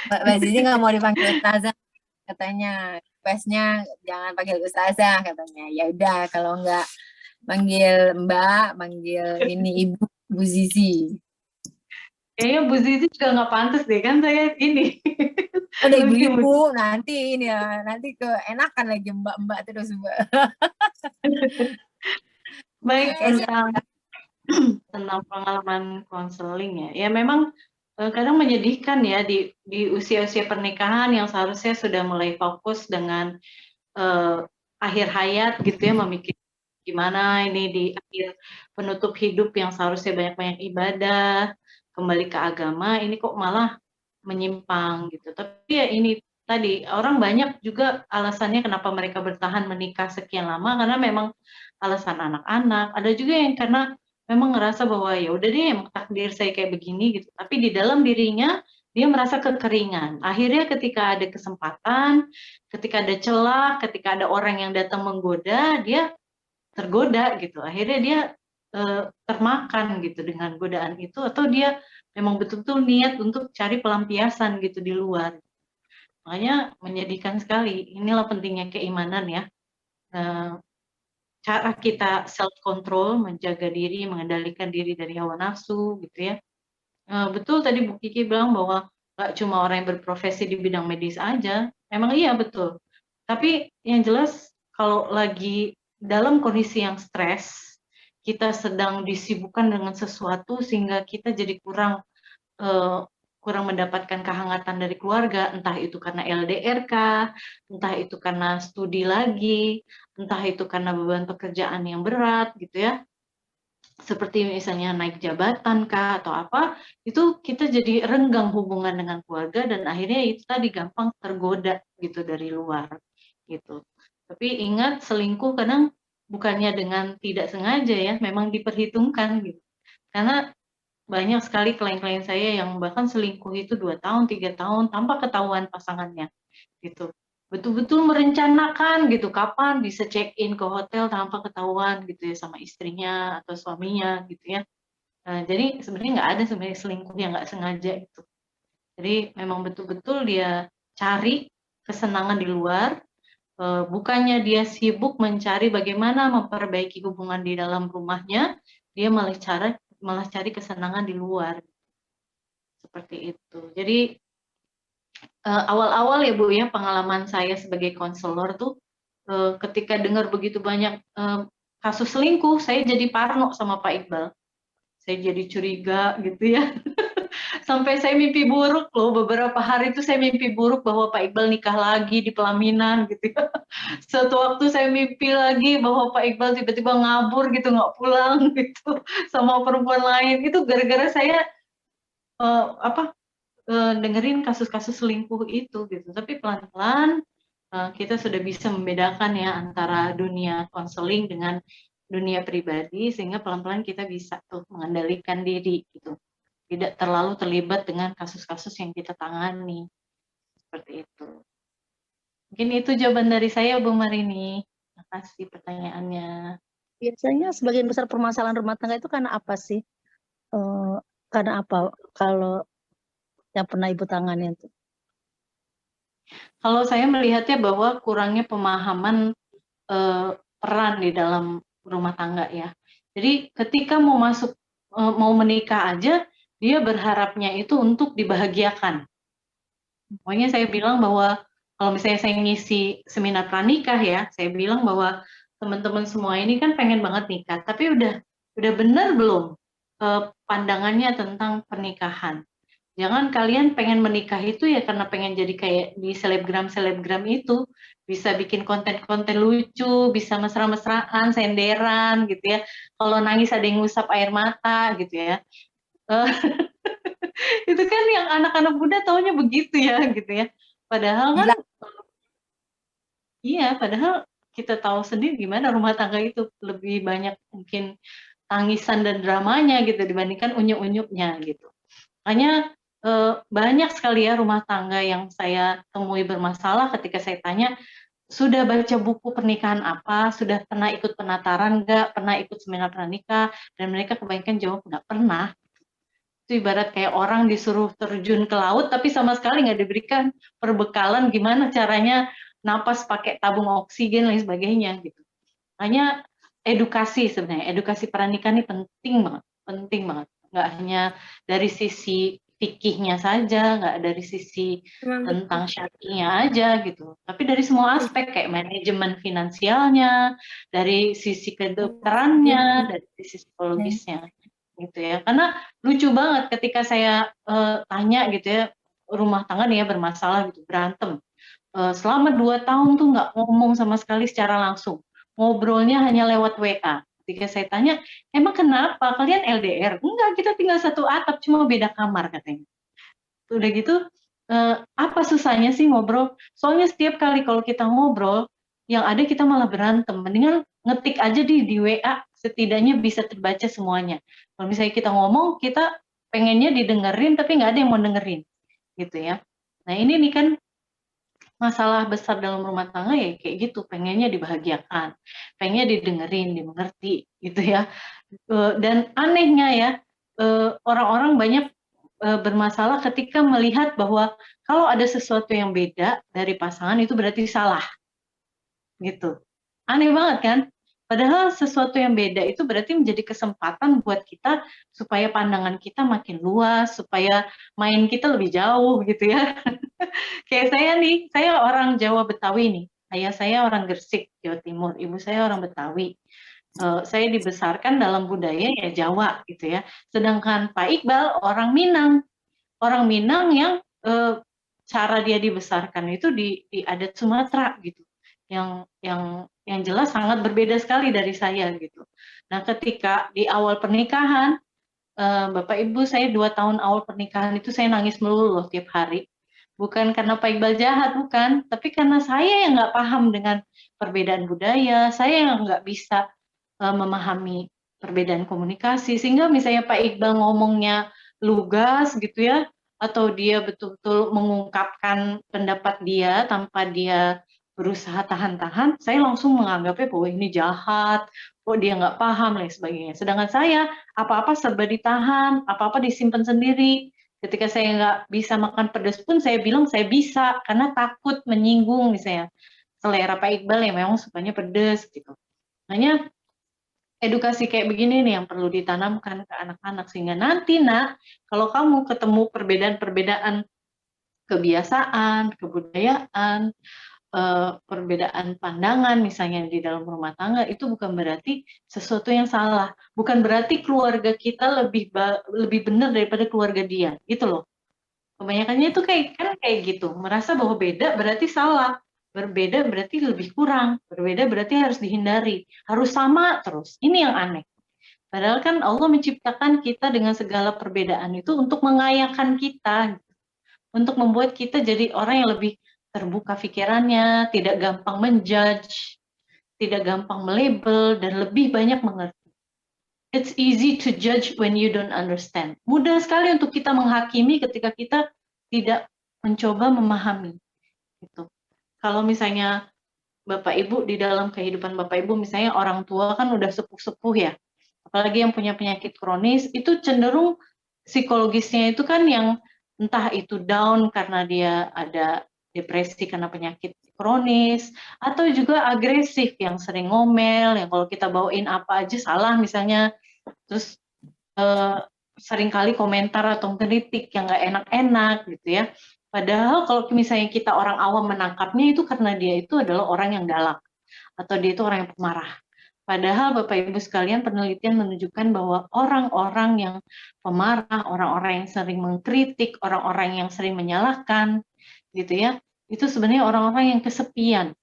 Mbak Zizi nggak mau dipanggil ustazah, katanya requestnya jangan panggil ustazah katanya. Ya udah kalau nggak manggil Mbak, manggil ini Ibu Zizi. Kayaknya Bu Zizi juga nggak pantas deh, kan saya ini. Ada ibu-ibu nanti ini ya, nanti keenakan lagi mbak-mbak terus Mbak. Baik, Oke, tentang pengalaman konseling ya. Ya memang kadang menyedihkan ya di usia-usia pernikahan yang seharusnya sudah mulai fokus dengan akhir hayat gitu ya, memikir gimana ini di akhir penutup hidup yang seharusnya banyak-banyak ibadah, kembali ke agama, ini kok malah menyimpang gitu. Tapi ya ini tadi, orang banyak juga alasannya kenapa mereka bertahan menikah sekian lama, karena memang alasan anak-anak. Ada juga yang karena memang ngerasa bahwa ya udah deh, emang takdir saya kayak begini gitu. Tapi di dalam dirinya dia merasa kekeringan. Akhirnya ketika ada kesempatan, ketika ada celah, ketika ada orang yang datang menggoda, dia tergoda gitu. Akhirnya dia termakan gitu dengan godaan itu, atau dia memang betul-betul niat untuk cari pelampiasan gitu di luar. Makanya menyedihkan sekali. Inilah pentingnya keimanan ya. Cara kita self control, menjaga diri, mengendalikan diri dari hawa nafsu gitu ya. Betul tadi Bu Kiki bilang bahwa nggak cuma orang yang berprofesi di bidang medis aja. Memang iya betul. Tapi yang jelas kalau lagi dalam kondisi yang stres, kita sedang disibukkan dengan sesuatu sehingga kita jadi kurang mendapatkan kehangatan dari keluarga, entah itu karena LDR kah, entah itu karena studi lagi, entah itu karena beban pekerjaan yang berat gitu ya. Seperti misalnya naik jabatan kah atau apa, itu kita jadi renggang hubungan dengan keluarga dan akhirnya itu tadi gampang tergoda gitu dari luar gitu. Tapi ingat, selingkuh kadang bukannya dengan tidak sengaja ya, memang diperhitungkan gitu. Karena banyak sekali klien-klien saya yang bahkan selingkuh itu 2 tahun, 3 tahun tanpa ketahuan pasangannya gitu. Betul-betul merencanakan gitu kapan bisa check-in ke hotel tanpa ketahuan gitu ya sama istrinya atau suaminya gitu ya. Jadi sebenarnya nggak ada sebenarnya selingkuh yang nggak sengaja itu. Jadi memang betul-betul dia cari kesenangan di luar, bukannya dia sibuk mencari bagaimana memperbaiki hubungan di dalam rumahnya, dia malah cari kesenangan di luar. Seperti itu. Jadi awal-awal ya Bu ya, pengalaman saya sebagai konselor tuh ketika dengar begitu banyak kasus selingkuh, saya jadi parno sama Pak Iqbal. Saya jadi curiga gitu ya. Sampai saya mimpi buruk loh, beberapa hari itu saya mimpi buruk bahwa Pak Iqbal nikah lagi di pelaminan gitu ya. Suatu waktu saya mimpi lagi bahwa Pak Iqbal tiba-tiba ngabur gitu, nggak pulang gitu sama perempuan lain. Itu gara-gara saya dengerin kasus-kasus selingkuh itu gitu. Tapi pelan-pelan kita sudah bisa membedakan ya antara dunia konseling dengan dunia pribadi, sehingga pelan-pelan kita bisa tuh mengendalikan diri gitu. Tidak terlalu terlibat dengan kasus-kasus yang kita tangani. Seperti itu. Mungkin itu jawaban dari saya Bu Marini. Terima kasih pertanyaannya. Biasanya sebagian besar permasalahan rumah tangga itu karena apa sih? Karena apa kalau yang pernah Ibu tangani itu? Kalau saya melihatnya bahwa kurangnya pemahaman peran di dalam rumah tangga ya. Jadi ketika mau menikah aja, dia berharapnya itu untuk dibahagiakan. Pokoknya saya bilang bahwa kalau misalnya saya ngisi seminar pranikah ya, saya bilang bahwa teman-teman semua ini kan pengen banget nikah, tapi udah benar belum pandangannya tentang pernikahan? Jangan kalian pengen menikah itu ya karena pengen jadi kayak di selebgram itu, bisa bikin konten-konten lucu, bisa mesra-mesraan, senderan gitu ya. Kalau nangis ada yang ngusap air mata gitu ya. Eh, itu kan yang anak-anak muda taunya begitu ya gitu ya. Padahal kan Gila. iya, padahal kita tahu sendiri gimana rumah tangga itu lebih banyak mungkin tangisan dan dramanya gitu dibandingkan unyuk-unyuknya gitu. Makanya banyak sekali ya rumah tangga yang saya temui bermasalah ketika saya tanya, sudah baca buku pernikahan apa, sudah pernah ikut penataran nggak, pernah ikut seminar pranikah, dan mereka kebanyakan jawab nggak pernah. Itu ibarat kayak orang disuruh terjun ke laut, tapi sama sekali nggak diberikan perbekalan gimana caranya napas pakai tabung oksigen dan sebagainya gitu. Hanya edukasi sebenarnya, edukasi pernikahan ini penting banget. Nggak hanya dari sisi fikihnya saja, nggak dari sisi tentang syar'inya aja gitu, tapi dari semua aspek kayak manajemen finansialnya, dari sisi kedokterannya, dari sisi psikologisnya gitu ya. Karena lucu banget ketika saya tanya gitu ya, rumah tangga nih ya bermasalah gitu, berantem. Selama 2 tahun tuh nggak ngomong sama sekali secara langsung. Ngobrolnya hanya lewat WA. Ketika saya tanya, emang kenapa? Kalian LDR? Enggak, kita tinggal satu atap, cuma beda kamar katanya. Udah gitu, apa susahnya sih ngobrol? Soalnya setiap kali kalau kita ngobrol, yang ada kita malah berantem. Mendingan ngetik aja di WA, setidaknya bisa terbaca semuanya. Kalau misalnya kita ngomong, kita pengennya didengerin, tapi nggak ada yang mau dengerin. Gitu ya. Nah ini nih kan masalah besar dalam rumah tangga ya kayak gitu, pengennya dibahagiakan, pengennya didengerin, dimengerti gitu ya. Dan anehnya ya, orang-orang banyak bermasalah ketika melihat bahwa kalau ada sesuatu yang beda dari pasangan itu berarti salah gitu. Aneh banget kan? Padahal sesuatu yang beda itu berarti menjadi kesempatan buat kita supaya pandangan kita makin luas, supaya main kita lebih jauh gitu ya. Kayak saya nih, saya orang Jawa Betawi nih. Ayah saya orang Gresik, Jawa Timur. Ibu saya orang Betawi. Saya dibesarkan dalam budaya ya Jawa gitu ya. Sedangkan Pak Iqbal orang Minang. Orang Minang yang cara dia dibesarkan itu di adat Sumatera gitu. Yang jelas sangat berbeda sekali dari saya gitu. Nah, ketika di awal pernikahan, Bapak Ibu saya 2 tahun awal pernikahan itu saya nangis melulu loh tiap hari. Bukan karena Pak Iqbal jahat, bukan. Tapi karena saya yang nggak paham dengan perbedaan budaya, saya yang nggak bisa memahami perbedaan komunikasi. Sehingga misalnya Pak Iqbal ngomongnya lugas gitu ya, atau dia betul-betul mengungkapkan pendapat dia tanpa dia berusaha tahan-tahan, saya langsung menganggapnya bahwa ini jahat, kok dia nggak paham, dan sebagainya. Sedangkan saya, apa-apa serba ditahan, apa-apa disimpan sendiri. Ketika saya nggak bisa makan pedas pun saya bilang saya bisa karena takut menyinggung misalnya selera Pak Iqbal yang memang sukanya pedas gitu. Makanya edukasi kayak begini nih yang perlu ditanamkan ke anak-anak sehingga nanti nak kalau kamu ketemu perbedaan-perbedaan kebiasaan, kebudayaan, perbedaan pandangan misalnya di dalam rumah tangga itu bukan berarti sesuatu yang salah, bukan berarti keluarga kita lebih benar daripada keluarga dia, gitu loh. Kebanyakannya itu kayak gitu, merasa bahwa beda berarti salah, berbeda berarti lebih kurang, berbeda berarti harus dihindari, harus sama terus. Ini yang aneh. Padahal kan Allah menciptakan kita dengan segala perbedaan itu untuk mengayakan kita, untuk membuat kita jadi orang yang lebih terbuka pikirannya, tidak gampang menjudge, tidak gampang melabel, dan lebih banyak mengerti. It's easy to judge when you don't understand. Mudah sekali untuk kita menghakimi ketika kita tidak mencoba memahami. Gitu. Kalau misalnya Bapak Ibu di dalam kehidupan Bapak Ibu, misalnya orang tua kan udah sepuh-sepuh ya, apalagi yang punya penyakit kronis, itu cenderung psikologisnya itu kan yang entah itu down karena dia ada depresi karena penyakit kronis, atau juga agresif yang sering ngomel, yang kalau kita bawain apa aja salah misalnya, terus seringkali komentar atau kritik yang nggak enak-enak gitu ya. Padahal kalau misalnya kita orang awam menangkapnya itu karena dia itu adalah orang yang galak, atau dia itu orang yang pemarah. Padahal Bapak Ibu sekalian, penelitian menunjukkan bahwa orang-orang yang pemarah, orang-orang yang sering mengkritik, orang-orang yang sering menyalahkan, gitu ya, itu sebenarnya orang-orang yang kesepian.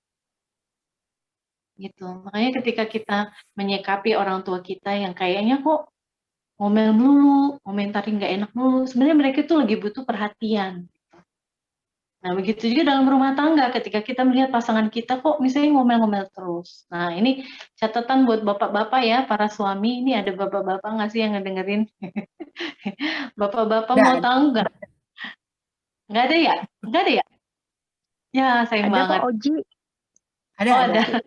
Gitu. Makanya ketika kita menyikapi orang tua kita yang kayaknya kok ngomel melulu, komentarin nggak enak melulu, sebenarnya mereka tuh lagi butuh perhatian. Nah, begitu juga dalam rumah tangga, ketika kita melihat pasangan kita kok misalnya ngomel-ngomel terus. Nah, ini catatan buat bapak-bapak ya, para suami, ini ada bapak-bapak nggak sih yang ngedengerin? Bapak-bapak mau tahu nggak? Nggak ada ya? Nggak ada ya? Ya, sayang Ada banget. Pak Oji. Ada, Oh, ada. ada.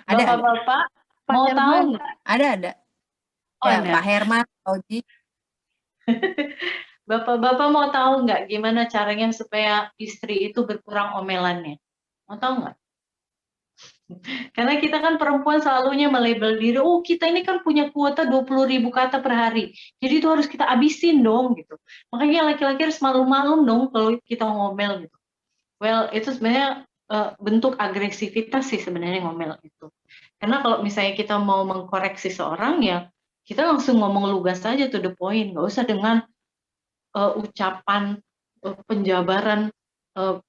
Ada, Bapak-bapak Pak mau tahu Herman. nggak? ada. Oh, Ya, ada. Pak Herman, Oji. Bapak-bapak mau tahu nggak gimana caranya supaya istri itu berkurang omelannya? Mau tahu nggak? Karena kita kan perempuan selalunya melabel diri, oh kita ini kan punya kuota 20.000 kata per hari, jadi itu harus kita abisin dong gitu. Makanya laki-laki harus malu-malu dong kalau kita ngomel gitu. Well, itu sebenarnya bentuk agresivitas sih sebenarnya ngomel itu. Karena kalau misalnya kita mau mengkoreksi seorang ya, kita langsung ngomong lugas aja to the point, nggak usah dengan ucapan penjabaran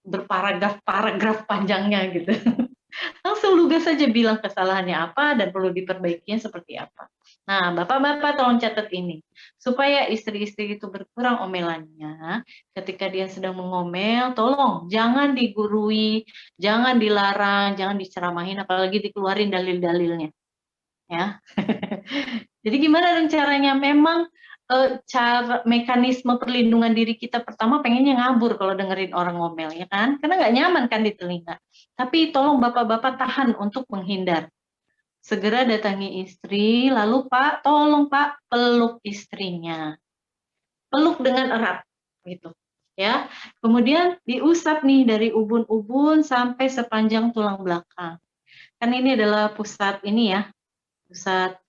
berparagraf-paragraf panjangnya gitu. Langsung lugas saja bilang kesalahannya apa dan perlu diperbaikinya seperti apa. Nah, bapak-bapak tolong catat ini. Supaya istri-istri itu berkurang omelannya, ketika dia sedang mengomel, tolong jangan digurui, jangan dilarang, jangan diceramahin, apalagi dikeluarin dalil-dalilnya. Ya. Jadi gimana dong caranya? Memang cara mekanisme perlindungan diri kita pertama pengennya ngabur kalau dengerin orang ngomel, ya kan? Karena nggak nyaman kan di telinga. Tapi tolong bapak-bapak tahan untuk menghindar. Segera datangi istri, lalu Pak, tolong Pak peluk istrinya. Peluk dengan erat, gitu. Ya. Kemudian diusap nih dari ubun-ubun sampai sepanjang tulang belakang. Kan ini adalah pusat ini ya, pusat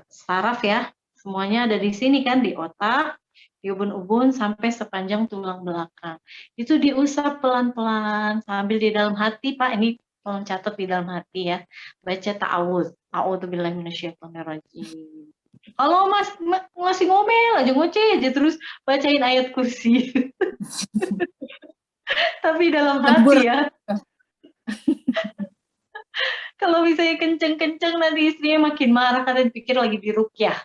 saraf ya, semuanya ada di sini kan, di otak, di ubun-ubun sampai sepanjang tulang belakang. Itu diusap pelan-pelan sambil di dalam hati, Pak, ini tolong catat di dalam hati ya, baca ta'awudz, a'udzubillahi minasyaitonirrajim. Kalau masih ngomel aja, ngoceh aja terus bacain ayat kursi. Tapi dalam hati ya. Kalau misalnya kenceng-kenceng nanti istrinya makin marah karena dipikir lagi diruqyah.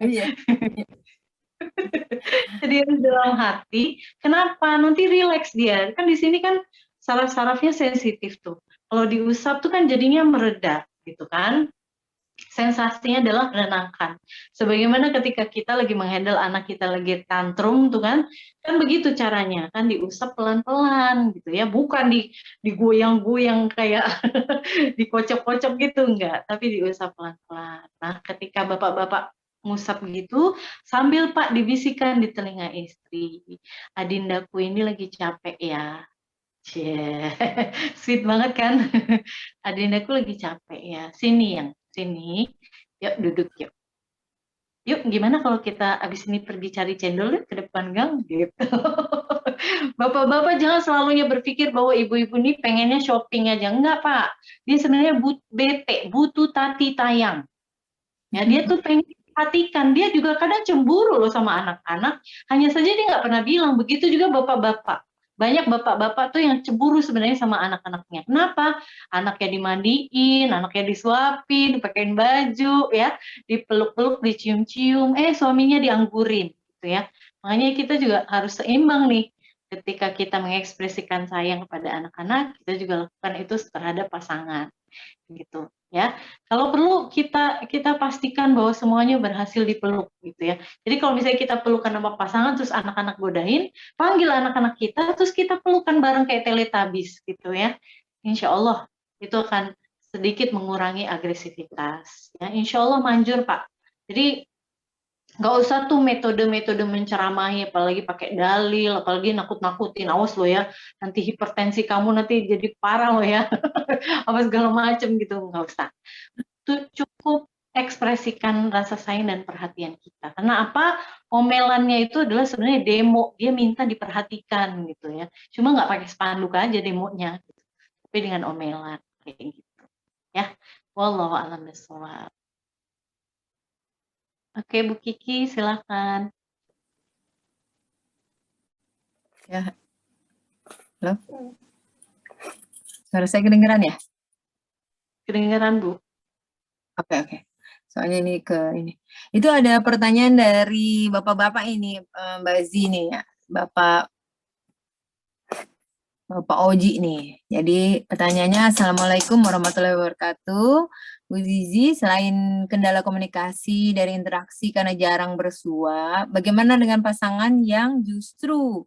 Iya. Jadi harus dalam hati. Kenapa? Nanti rileks dia. Kan di sini kan saraf-sarafnya sensitif tuh. Kalau diusap tuh kan jadinya mereda, gitu kan? Sensasinya adalah menenangkan. Sebagaimana ketika kita lagi menghandle anak kita lagi tantrum tuh kan begitu caranya, kan diusap pelan-pelan gitu ya, bukan digoyang-goyang kayak dikocok-kocok gitu, enggak, tapi diusap pelan-pelan. Nah, ketika bapak-bapak ngusap gitu, sambil Pak dibisikkan di telinga istri, adindaku ini lagi capek ya. Cie, sweet banget kan? Adindaku lagi capek ya. Sini, yuk duduk yuk. Yuk, gimana kalau kita abis ini pergi cari cendol yuk ke depan gang gitu. Bapak-bapak jangan selalunya berpikir bahwa ibu-ibu ini pengennya shopping aja. Enggak, Pak. Dia sebenarnya bete, butuh tati tayang. Ya, dia tuh pengen perhatikan. Dia juga kadang cemburu loh sama anak-anak. Hanya saja dia nggak pernah bilang. Begitu juga bapak-bapak. Banyak bapak-bapak tuh yang cemburu sebenarnya sama anak-anaknya. Kenapa? Anaknya dimandiin, anaknya disuapin, dipakein baju, ya, dipeluk-peluk, dicium-cium, suaminya dianggurin, gitu ya. Makanya kita juga harus seimbang nih. Ketika kita mengekspresikan sayang kepada anak-anak, kita juga lakukan itu terhadap pasangan, gitu ya. Kalau perlu kita pastikan bahwa semuanya berhasil dipeluk gitu ya. Jadi kalau misalnya kita pelukan sama pasangan terus anak-anak godain, panggil anak-anak kita terus kita pelukan bareng kayak Teletubbies gitu ya. Insya Allah itu akan sedikit mengurangi agresivitas ya. Insya Allah manjur Pak. Jadi nggak usah tuh metode-metode menceramahi, apalagi pakai dalil, apalagi nakut-nakutin, awas lo ya, nanti hipertensi kamu nanti jadi parah lo ya, apa segala macem gitu, nggak usah. Itu cukup ekspresikan rasa sayang dan perhatian kita. Karena apa? Omelannya itu adalah sebenarnya demo, dia minta diperhatikan gitu ya. Cuma nggak pakai spanduk aja demonya, gitu. Tapi dengan omelan kayak gitu. Ya, Wallahu a'lam bishawab. Oke, Bu Kiki, silakan. Ya, halo. Suara saya kedengeran ya? Kedengeran, Bu. Oke. Soalnya ini ini. Itu ada pertanyaan dari bapak-bapak ini, Mbak Zini ya, Bapak Oji nih. Jadi pertanyaannya, Assalamualaikum warahmatullahi wabarakatuh. Bu Zizi, selain kendala komunikasi dari interaksi karena jarang bersua, bagaimana dengan pasangan yang justru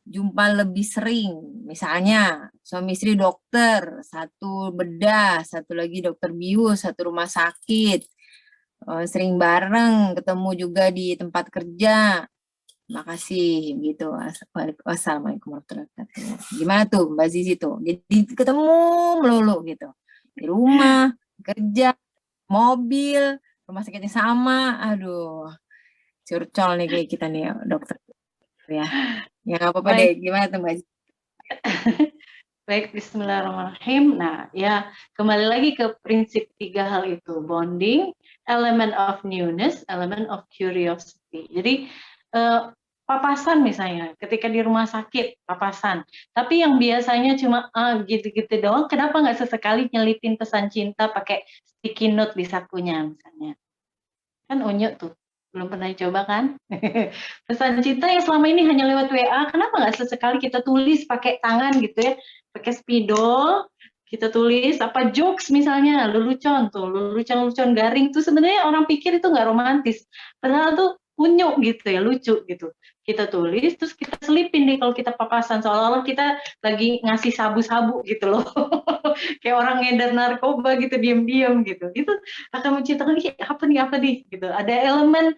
jumpa lebih sering? Misalnya suami istri dokter, satu bedah, satu lagi dokter bius, satu rumah sakit, sering bareng, ketemu juga di tempat kerja. Makasih gitu. Wassalamualaikum warahmatullahi wabarakatuh. Gimana tuh Mbak Zizi tuh? Jadi ketemu melulu gitu. Di rumah, kerja, mobil, rumah sakitnya sama. Aduh, curcol nih kayak kita nih dokter ya. Ya nggak apa-apa deh. Gimana tuh Mbak Zizi? Baik, bismillahirrahmanirrahim. Nah, ya kembali lagi ke prinsip 3 hal itu. Bonding, element of newness, element of curiosity. Jadi, papasan misalnya, ketika di rumah sakit, papasan. Tapi yang biasanya cuma gitu-gitu doang, kenapa nggak sesekali nyelipin pesan cinta pakai sticky note di sakunya misalnya. Kan unyu tuh, belum pernah coba kan? Pesan cinta yang selama ini hanya lewat WA, kenapa nggak sesekali kita tulis pakai tangan gitu ya, pakai spidol, kita tulis apa jokes misalnya, lelucon garing tuh sebenarnya orang pikir itu nggak romantis, padahal tuh unyu gitu ya, lucu gitu. Kita tulis, terus kita selipin deh kalau kita papasan, seolah-olah kita lagi ngasih sabu-sabu gitu loh. Kayak orang ngedar narkoba gitu, diam-diam gitu. Itu akan menciptakan apa nih gitu. Ada elemen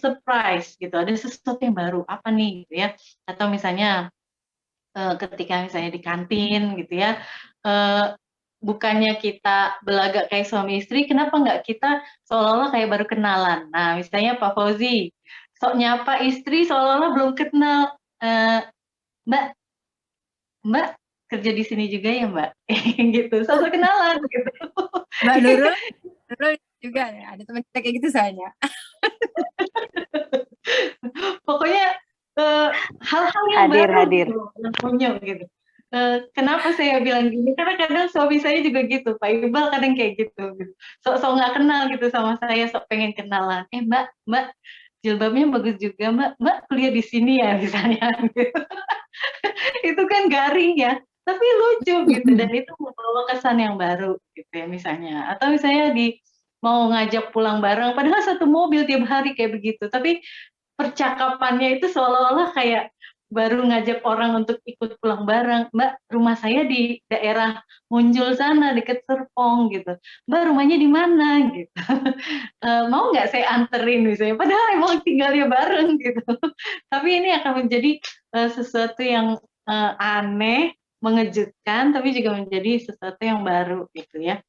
surprise gitu, ada sesuatu yang baru apa nih gitu ya. Atau misalnya ketika misalnya di kantin gitu ya, bukannya kita belagak kayak suami istri, kenapa nggak kita seolah-olah kayak baru kenalan. Nah misalnya Pak Fauzi sok nyapa istri seolah-olah belum kenal, Mbak kerja di sini juga ya Mbak, gitu, sok kenalan gitu. Mbak Nurul juga ya, ada teman kita kayak gitu soalnya. Pokoknya hal-hal yang hadir. Gitu, yang punya gitu. Kenapa saya bilang gini? Karena kadang suami saya juga gitu, Pak Iqbal kadang kayak gitu. Sok-sok nggak kenal gitu sama saya, sok pengen kenalan. Mbak, jilbabnya bagus juga, Mbak kuliah di sini ya misalnya. Gitu. Itu kan garing ya, tapi lucu gitu, dan itu membawa kesan yang baru gitu ya misalnya. Atau misalnya mau ngajak pulang bareng, padahal satu mobil tiap hari kayak begitu, tapi percakapannya itu seolah-olah kayak baru ngajak orang untuk ikut pulang bareng. Mbak, rumah saya di daerah Munjul sana, deket Serpong gitu. Mbak, rumahnya di mana gitu. Mau nggak saya anterin misalnya, padahal emang tinggalnya bareng gitu. Tapi ini akan menjadi sesuatu yang aneh, mengejutkan, tapi juga menjadi sesuatu yang baru gitu ya.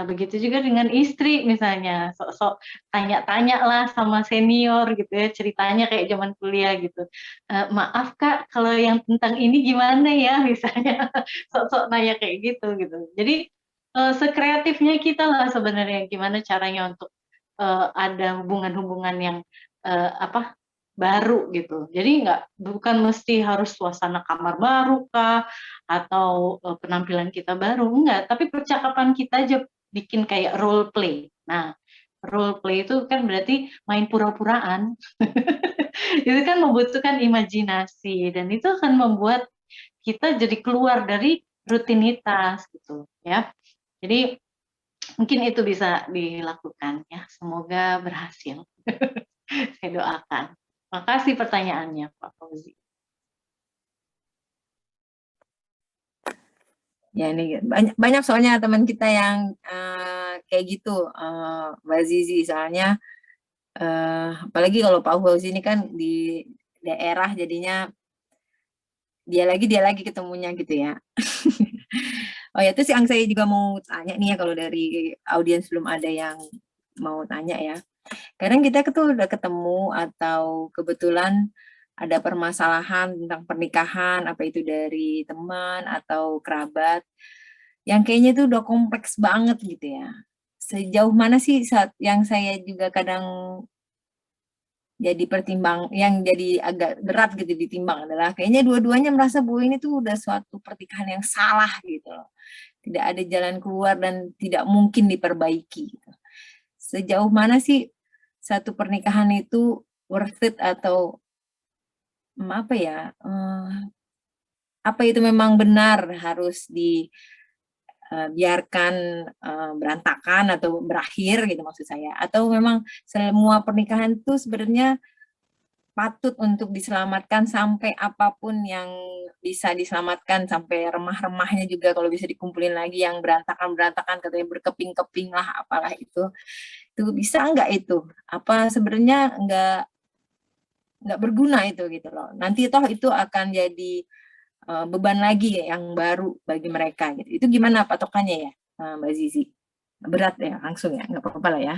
Begitu juga dengan istri misalnya, sok-sok tanya-tanya lah sama senior gitu ya, ceritanya kayak zaman kuliah gitu. Maaf Kak, kalau yang tentang ini gimana ya misalnya, sok-sok nanya kayak gitu. Jadi sekreatifnya kita lah sebenarnya gimana caranya untuk ada hubungan-hubungan yang baru gitu. Jadi bukan mesti harus suasana kamar baru kah, atau penampilan kita baru, enggak. Tapi percakapan kita aja bikin kayak role play. Nah, role play itu kan berarti main pura-puraan. Itu kan membutuhkan imajinasi, dan itu akan membuat kita jadi keluar dari rutinitas gitu ya. Jadi mungkin itu bisa dilakukan ya. Semoga berhasil. Saya doakan. Makasih pertanyaannya, Pak Fauzi. Ya ini banyak soalnya teman kita yang kayak gitu, Mbak Zizi. Soalnya apalagi kalau Pak Fauzi ini kan di daerah, jadinya dia lagi ketemunya gitu ya. Oh ya, terus yang saya juga mau tanya nih ya, kalau dari audiens belum ada yang mau tanya ya. Kadang kita tuh udah ketemu atau kebetulan ada permasalahan tentang pernikahan, apa itu dari teman atau kerabat. yang kayaknya tuh udah kompleks banget gitu ya. Sejauh mana sih saat yang saya juga kadang jadi yang jadi agak berat gitu ditimbang adalah kayaknya dua-duanya merasa bahwa ini tuh udah suatu pertikahan yang salah gitu loh. Tidak ada jalan keluar dan tidak mungkin diperbaiki gitu. Sejauh mana sih satu pernikahan itu worth it atau apa ya? Apa itu memang benar harus biarkan berantakan atau berakhir gitu maksud saya, atau memang semua pernikahan itu sebenarnya patut untuk diselamatkan sampai apapun yang bisa diselamatkan, sampai remah-remahnya juga kalau bisa dikumpulin lagi, yang berantakan-berantakan katanya berkeping-keping lah apalah itu bisa nggak itu? Apa sebenarnya nggak berguna itu gitu loh. Nanti toh itu akan jadi beban lagi yang baru bagi mereka gitu. Itu gimana patokannya ya, Mbak Zizi? Berat ya langsung ya, nggak apa-apa lah ya.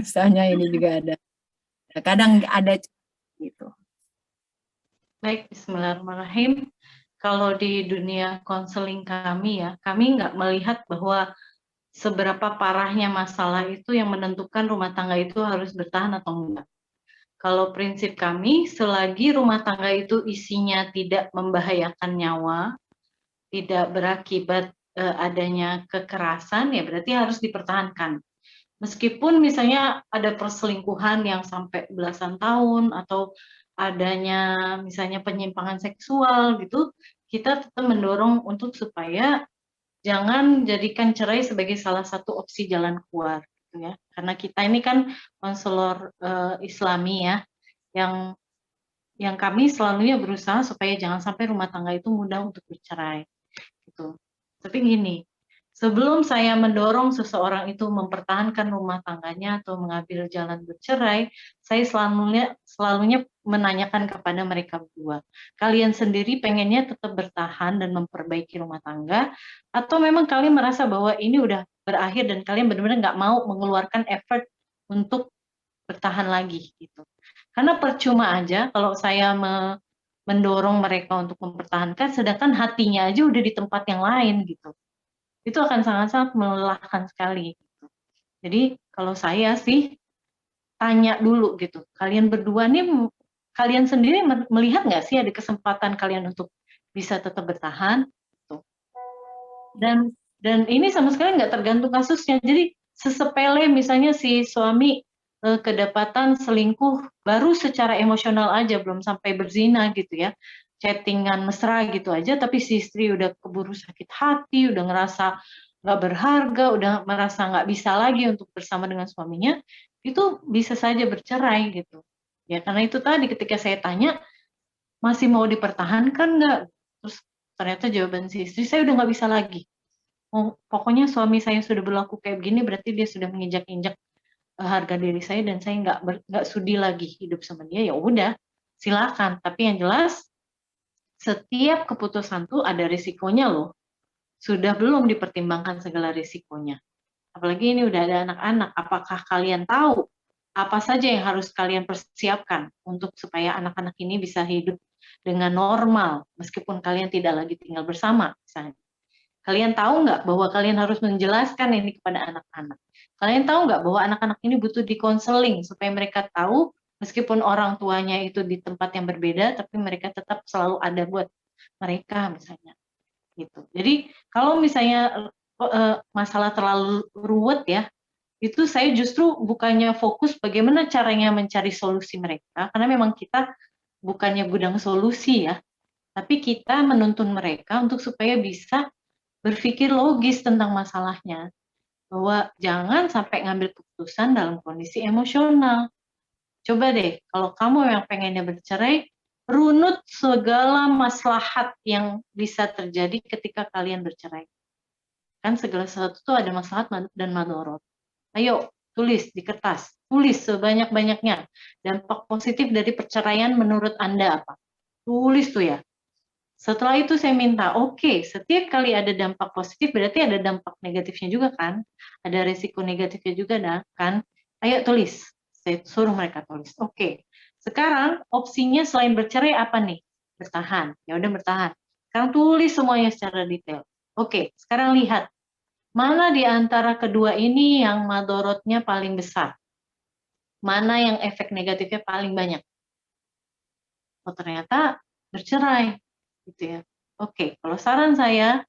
Soalnya ini juga ada, kadang ada gitu. Baik, bismillahirrahmanirrahim. Kalau di dunia konseling kami ya, kami nggak melihat bahwa seberapa parahnya masalah itu yang menentukan rumah tangga itu harus bertahan atau enggak. Kalau prinsip kami, selagi rumah tangga itu isinya tidak membahayakan nyawa, tidak berakibat adanya kekerasan, ya berarti harus dipertahankan. Meskipun misalnya ada perselingkuhan yang sampai belasan tahun atau adanya misalnya penyimpangan seksual gitu, kita tetap mendorong untuk supaya jangan jadikan cerai sebagai salah satu opsi jalan keluar gitu ya. Karena kita ini kan konselor Islami ya, yang kami selalunya berusaha supaya jangan sampai rumah tangga itu mudah untuk bercerai gitu. Tapi gini, sebelum saya mendorong seseorang itu mempertahankan rumah tangganya atau mengambil jalan bercerai, saya selalunya menanyakan kepada mereka berdua, kalian sendiri pengennya tetap bertahan dan memperbaiki rumah tangga, atau memang kalian merasa bahwa ini udah berakhir dan kalian benar-benar nggak mau mengeluarkan effort untuk bertahan lagi gitu. Karena percuma aja kalau saya mendorong mereka untuk mempertahankan, sedangkan hatinya aja udah di tempat yang lain gitu. Itu akan sangat-sangat melelahkan sekali. Gitu. Jadi kalau saya sih tanya dulu gitu, kalian berdua nih, kalian sendiri melihat nggak sih ada kesempatan kalian untuk bisa tetap bertahan? Gitu. Dan ini sama sekali nggak tergantung kasusnya. Jadi sesepele misalnya si suami kedapatan selingkuh baru secara emosional aja, belum sampai berzina gitu ya, chattingan mesra gitu aja, tapi si istri udah keburu sakit hati, udah ngerasa nggak berharga, udah merasa nggak bisa lagi untuk bersama dengan suaminya, itu bisa saja bercerai gitu ya. Karena itu tadi ketika saya tanya masih mau dipertahankan nggak, terus ternyata jawaban si istri, saya udah nggak bisa lagi. Pokoknya suami saya sudah berlaku kayak begini, berarti dia sudah menginjak-injak harga diri saya dan saya nggak sudi lagi hidup sama dia. Ya udah, silakan. Tapi yang jelas setiap keputusan tuh ada risikonya loh. Sudah belum dipertimbangkan segala risikonya. Apalagi ini udah ada anak-anak. Apakah kalian tahu apa saja yang harus kalian persiapkan untuk supaya anak-anak ini bisa hidup dengan normal meskipun kalian tidak lagi tinggal bersama misalnya. Kalian tahu nggak bahwa kalian harus menjelaskan ini kepada anak-anak? Kalian tahu nggak bahwa anak-anak ini butuh dikonseling supaya mereka tahu meskipun orang tuanya itu di tempat yang berbeda, tapi mereka tetap selalu ada buat mereka misalnya. Gitu. Jadi kalau misalnya masalah terlalu ruwet ya, itu saya justru bukannya fokus bagaimana caranya mencari solusi mereka, karena memang kita bukannya gudang solusi ya, tapi kita menuntun mereka untuk supaya bisa berpikir logis tentang masalahnya, bahwa jangan sampai ngambil keputusan dalam kondisi emosional. Coba deh, kalau kamu yang pengennya bercerai, runut segala maslahat yang bisa terjadi ketika kalian bercerai. Kan segala sesuatu itu ada maslahat dan madorot. Ayo, tulis di kertas, tulis sebanyak-banyaknya. Dampak positif dari perceraian menurut Anda apa? Tulis tuh ya. Setelah itu saya minta, oke, setiap kali ada dampak positif berarti ada dampak negatifnya juga kan? Ada risiko negatifnya juga kan? Ayo tulis. Saya suruh mereka tulis. Oke. Sekarang opsinya selain bercerai apa nih? Bertahan. Ya udah bertahan. Sekarang tulis semuanya secara detail. Oke, sekarang lihat mana di antara kedua ini yang madorotnya paling besar? Mana yang efek negatifnya paling banyak? Oh ternyata bercerai, gitu ya. Oke, kalau saran saya,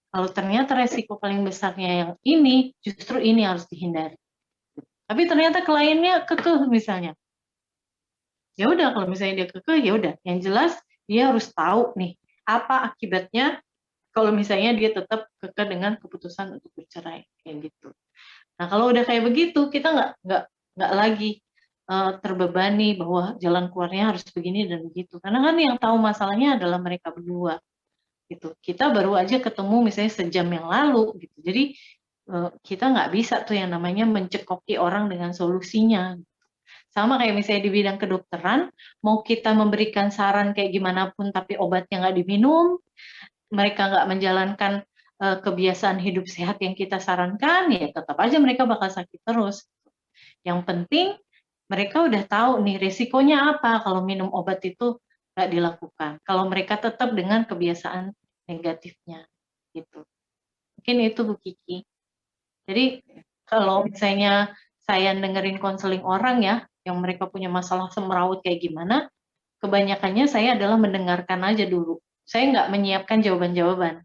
kalau ternyata resiko paling besarnya yang ini, justru ini harus dihindari. Tapi ternyata kliennya kekeh misalnya. Ya udah, kalau misalnya dia kekeh, ya udah. Yang jelas dia harus tahu nih apa akibatnya kalau misalnya dia tetap kekeh dengan keputusan untuk bercerai kayak gitu. Nah kalau udah kayak begitu, kita nggak lagi terbebani bahwa jalan keluarnya harus begini dan begitu. Karena kan yang tahu masalahnya adalah mereka berdua. Gitu. Kita baru aja ketemu misalnya sejam yang lalu gitu. Jadi kita nggak bisa tuh yang namanya mencekoki orang dengan solusinya. Sama kayak misalnya di bidang kedokteran, mau kita memberikan saran kayak gimana pun tapi obatnya nggak diminum, mereka nggak menjalankan kebiasaan hidup sehat yang kita sarankan, ya tetap aja mereka bakal sakit terus. Yang penting mereka udah tahu nih resikonya apa kalau minum obat itu nggak dilakukan. Kalau mereka tetap dengan kebiasaan negatifnya, gitu. Mungkin itu Bu Kiki. Jadi kalau misalnya saya dengerin konseling orang ya, yang mereka punya masalah semeraut kayak gimana, kebanyakannya saya adalah mendengarkan aja dulu. Saya nggak menyiapkan jawaban-jawaban.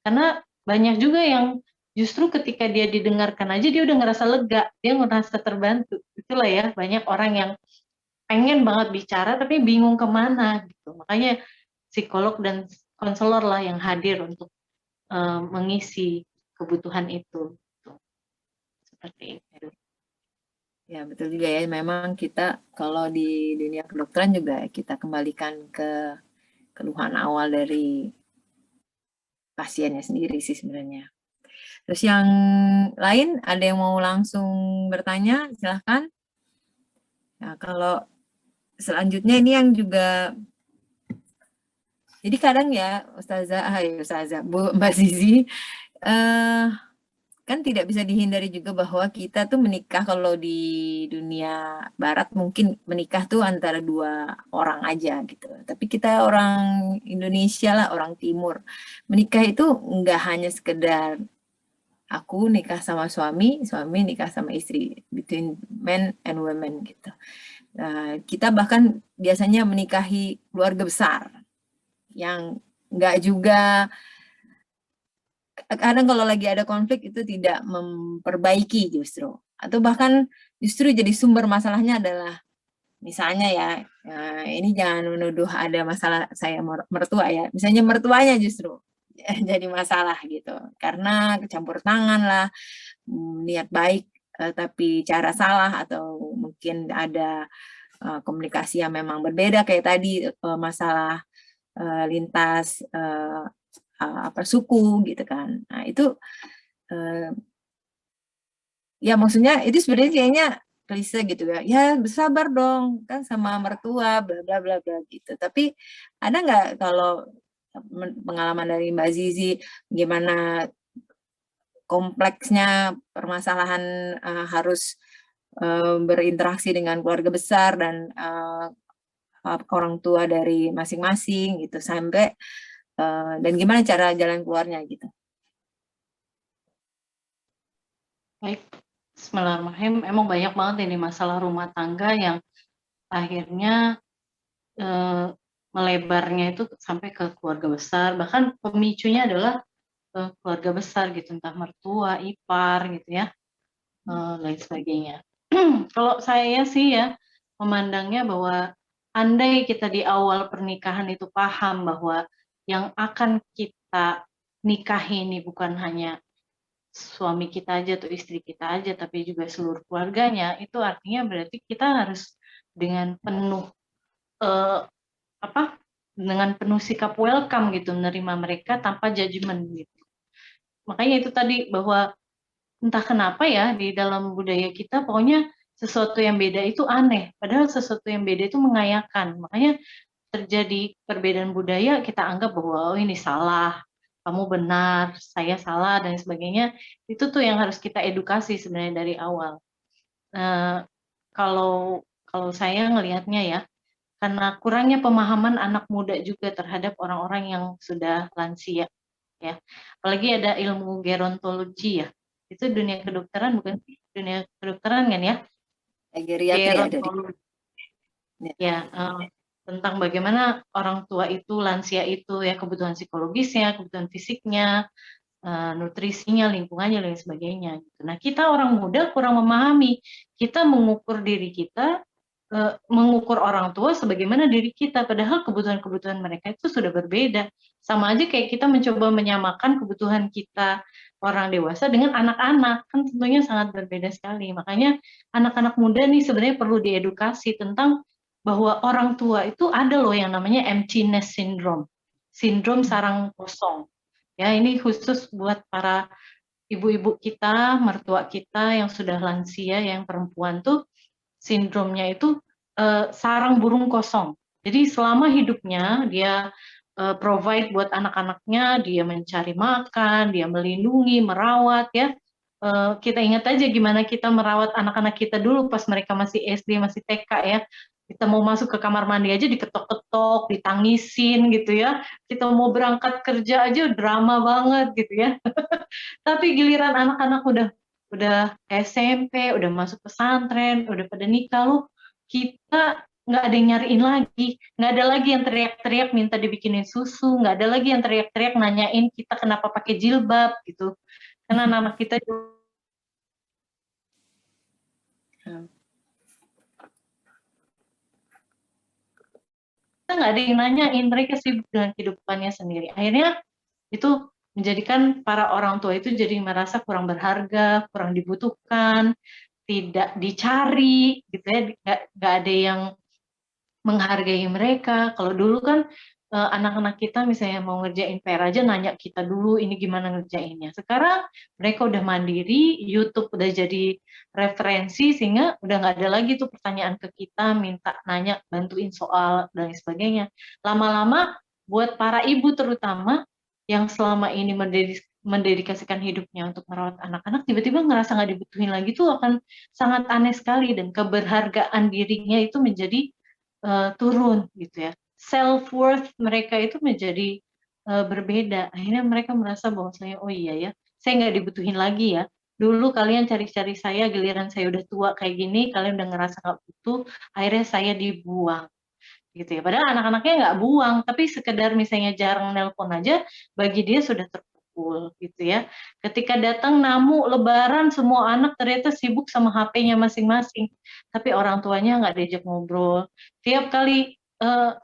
Karena banyak juga yang justru ketika dia didengarkan aja dia udah ngerasa lega, dia ngerasa terbantu. Itulah ya, banyak orang yang pengen banget bicara tapi bingung kemana gitu. Makanya psikolog dan konselor lah yang hadir untuk mengisi kebutuhan itu. Gitu. Seperti itu. Ya, betul juga ya. Memang kita kalau di dunia kedokteran juga kita kembalikan ke keluhan awal dari pasiennya sendiri sih sebenarnya. Terus yang lain ada yang mau langsung bertanya, silahkan. Nah, kalau selanjutnya ini yang juga, jadi kadang ya Ustazah, Mbak Zizi, kan tidak bisa dihindari juga bahwa kita tuh menikah kalau di dunia barat mungkin menikah tuh antara dua orang aja gitu. Tapi kita orang Indonesia lah, orang timur. Menikah itu nggak hanya sekedar aku nikah sama suami, suami nikah sama istri, between men and women gitu. Nah, kita bahkan biasanya menikahi keluarga besar yang nggak juga, kadang kalau lagi ada konflik itu tidak memperbaiki justru, atau bahkan justru jadi sumber masalahnya adalah misalnya ya, ini jangan menuduh ada masalah saya mertua ya, misalnya mertuanya justru jadi masalah gitu karena kecampur tangan lah, niat baik tapi cara salah, atau mungkin ada komunikasi yang memang berbeda kayak tadi masalah lintas apa suku gitu kan. Nah, itu ya maksudnya itu sebenarnya kayaknya klise gitu ya. Ya bersabar dong kan sama mertua bla bla bla bla gitu. Tapi ada nggak kalau pengalaman dari Mbak Zizi gimana kompleksnya permasalahan harus berinteraksi dengan keluarga besar dan orang tua dari masing-masing gitu sampai dan gimana cara jalan keluarnya gitu. Baik, Bismillahirrahmanirrahim. Emang banyak banget ini masalah rumah tangga yang akhirnya melebarnya itu sampai ke keluarga besar. Bahkan pemicunya adalah keluarga besar gitu, entah mertua, ipar gitu ya, lain sebagainya. Kalau saya sih ya memandangnya bahwa andai kita di awal pernikahan itu paham bahwa yang akan kita nikahi ini bukan hanya suami kita aja atau istri kita aja, tapi juga seluruh keluarganya, itu artinya berarti kita harus dengan penuh dengan penuh sikap welcome gitu menerima mereka tanpa judgement gitu. Makanya itu tadi bahwa entah kenapa ya di dalam budaya kita pokoknya sesuatu yang beda itu aneh, padahal sesuatu yang beda itu mengayakan. Makanya terjadi perbedaan budaya kita anggap bahwa oh ini salah, kamu benar, saya salah dan sebagainya. Itu tuh yang harus kita edukasi sebenarnya dari awal. Kalau saya ngelihatnya ya, karena kurangnya pemahaman anak muda juga terhadap orang-orang yang sudah lansia. ya. Apalagi ada ilmu gerontologi ya. Itu dunia kedokteran bukan sih? Dunia kedokteran kan ya? Geriatri ada di. Gerontologi. Ya, tentang bagaimana orang tua itu, lansia itu ya, kebutuhan psikologisnya, kebutuhan fisiknya, nutrisinya, lingkungannya, dan sebagainya. Gitu. Nah, kita orang muda kurang memahami. Kita mengukur diri kita, mengukur orang tua sebagaimana diri kita, padahal kebutuhan-kebutuhan mereka itu sudah berbeda. Sama aja kayak kita mencoba menyamakan kebutuhan kita orang dewasa dengan anak-anak, kan tentunya sangat berbeda sekali. Makanya anak-anak muda nih sebenarnya perlu diedukasi tentang bahwa orang tua itu ada loh yang namanya emptiness syndrome, sindrom sarang kosong. Ya, ini khusus buat para ibu-ibu kita, mertua kita yang sudah lansia, yang perempuan tuh sindromnya itu sarang burung kosong. Jadi selama hidupnya dia provide buat anak-anaknya, dia mencari makan, dia melindungi, merawat ya. Kita ingat aja gimana kita merawat anak-anak kita dulu pas mereka masih SD, masih TK ya. Kita mau masuk ke kamar mandi aja diketok-ketok, ditangisin gitu ya. Kita mau berangkat kerja aja drama banget gitu ya. Tapi giliran anak-anak udah SMP, udah masuk pesantren, udah pada nikah loh, kita nggak ada yang nyariin lagi, nggak ada lagi yang teriak-teriak minta dibikinin susu, nggak ada lagi yang teriak-teriak nanyain kita kenapa pakai jilbab gitu, karena anak kita nggak ada yang nanyain, mereka sibuk dengan kehidupannya sendiri. Akhirnya itu menjadikan para orang tua itu jadi merasa kurang berharga, kurang dibutuhkan, tidak dicari, gitu ya, nggak ada yang menghargai mereka. Kalau dulu kan anak-anak kita misalnya mau ngerjain PR aja nanya kita dulu ini gimana ngerjainnya. Sekarang mereka udah mandiri, YouTube udah jadi referensi sehingga udah nggak ada lagi tuh pertanyaan ke kita, minta nanya, bantuin soal dan sebagainya. Lama-lama buat para ibu terutama yang selama ini mendedikasikan hidupnya untuk merawat anak-anak, tiba-tiba ngerasa nggak dibutuhin lagi tuh akan sangat aneh sekali, dan keberhargaan dirinya itu menjadi turun gitu ya. Self worth mereka itu menjadi berbeda. Akhirnya mereka merasa bahwa saya, oh iya ya, saya nggak dibutuhin lagi ya. Dulu kalian cari-cari saya, giliran saya udah tua kayak gini, kalian udah ngerasa nggak butuh, akhirnya saya dibuang gitu ya. Padahal anak-anaknya nggak buang, tapi sekedar misalnya jarang nelpon aja, bagi dia sudah terpukul gitu ya. Ketika datang namu lebaran, semua anak ternyata sibuk sama HP-nya masing-masing, tapi orang tuanya nggak diajak ngobrol. Tiap kali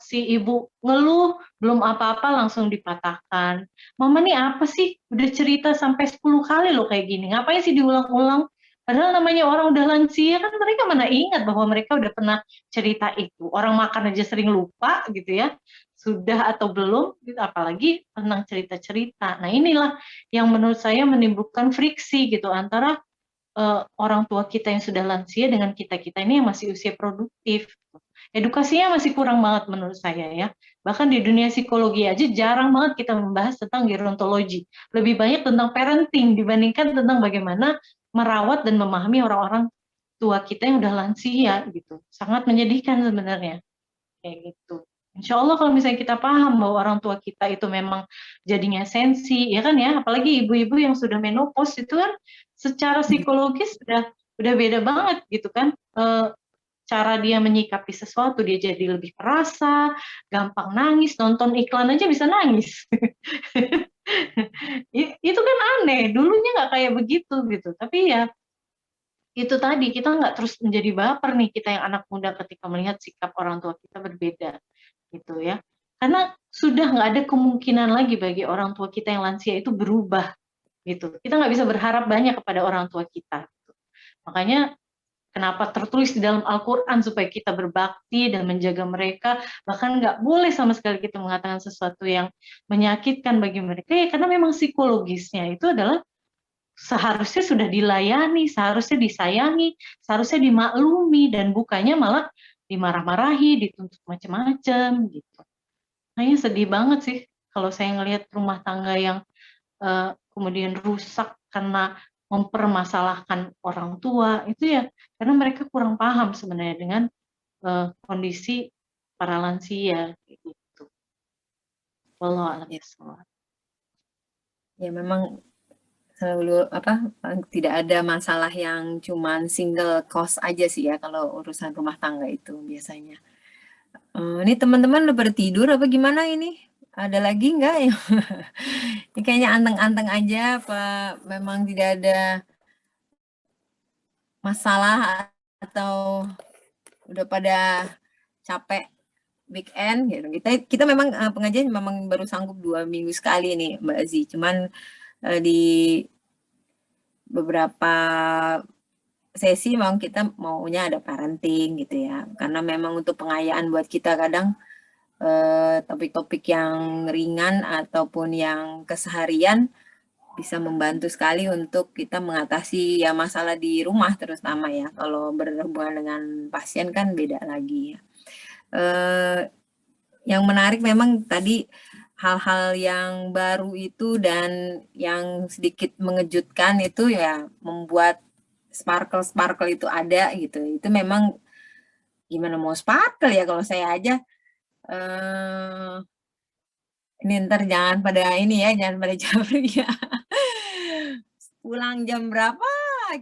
si ibu ngeluh, belum apa-apa langsung dipatahkan. Mama nih apa sih? Udah cerita sampai 10 kali loh kayak gini, ngapain sih diulang-ulang? Padahal namanya orang udah lansia kan mereka mana ingat bahwa mereka udah pernah cerita itu. Orang makan aja sering lupa gitu ya, sudah atau belum, gitu, apalagi tentang cerita-cerita. Nah inilah yang menurut saya menimbulkan friksi gitu antara orang tua kita yang sudah lansia dengan kita-kita ini yang masih usia produktif. Edukasinya masih kurang banget menurut saya ya. Bahkan di dunia psikologi aja jarang banget kita membahas tentang gerontologi. Lebih banyak tentang parenting dibandingkan tentang bagaimana merawat dan memahami orang-orang tua kita yang udah lansia gitu. Sangat menyedihkan sebenarnya kayak gitu. Insya Allah kalau misalnya kita paham bahwa orang tua kita itu memang jadinya sensi, ya kan ya, apalagi ibu-ibu yang sudah menopause itu kan secara psikologis udah beda banget gitu kan. Cara dia menyikapi sesuatu, dia jadi lebih perasa, gampang nangis, nonton iklan aja bisa nangis. Itu kan aneh, dulunya nggak kayak begitu gitu. Tapi ya itu tadi, kita nggak terus menjadi baper nih, kita yang anak muda ketika melihat sikap orang tua kita berbeda gitu ya. Karena sudah nggak ada kemungkinan lagi bagi orang tua kita yang lansia itu berubah gitu. Kita nggak bisa berharap banyak kepada orang tua kita. Gitu. Makanya kenapa tertulis di dalam Al-Quran supaya kita berbakti dan menjaga mereka, bahkan nggak boleh sama sekali kita mengatakan sesuatu yang menyakitkan bagi mereka, ya karena memang psikologisnya itu adalah seharusnya sudah dilayani, seharusnya disayangi, seharusnya dimaklumi, dan bukannya malah dimarah-marahi, dituntut macam-macam gitu. Kayaknya sedih banget sih kalau saya ngelihat rumah tangga yang kemudian rusak karena mempermasalahkan orang tua itu ya karena mereka kurang paham sebenarnya dengan kondisi para lansia gitu. Wallahu a'lam bishawab. Ya memang selalu tidak ada masalah yang cuman single cost aja sih ya kalau urusan rumah tangga itu biasanya. Ini teman-teman udah pada tidur apa gimana ini? Ada lagi nggak ya? Ini kayaknya anteng-anteng aja apa memang tidak ada masalah atau udah pada capek weekend gitu. Kita memang pengajian memang baru sanggup 2 minggu sekali nih Mbak Azi. Cuman di beberapa sesi memang kita maunya ada parenting gitu ya. Karena memang untuk pengayaan buat kita kadang topik-topik yang ringan ataupun yang keseharian bisa membantu sekali untuk kita mengatasi ya masalah di rumah terutama ya. Kalau berhubungan dengan pasien kan beda lagi ya. Yang menarik memang tadi hal-hal yang baru itu dan yang sedikit mengejutkan itu ya membuat sparkle itu ada gitu. Itu memang gimana mau sparkle ya kalau saya aja ini ntar jangan pada ini ya, jangan pada jawab ya. Pulang jam berapa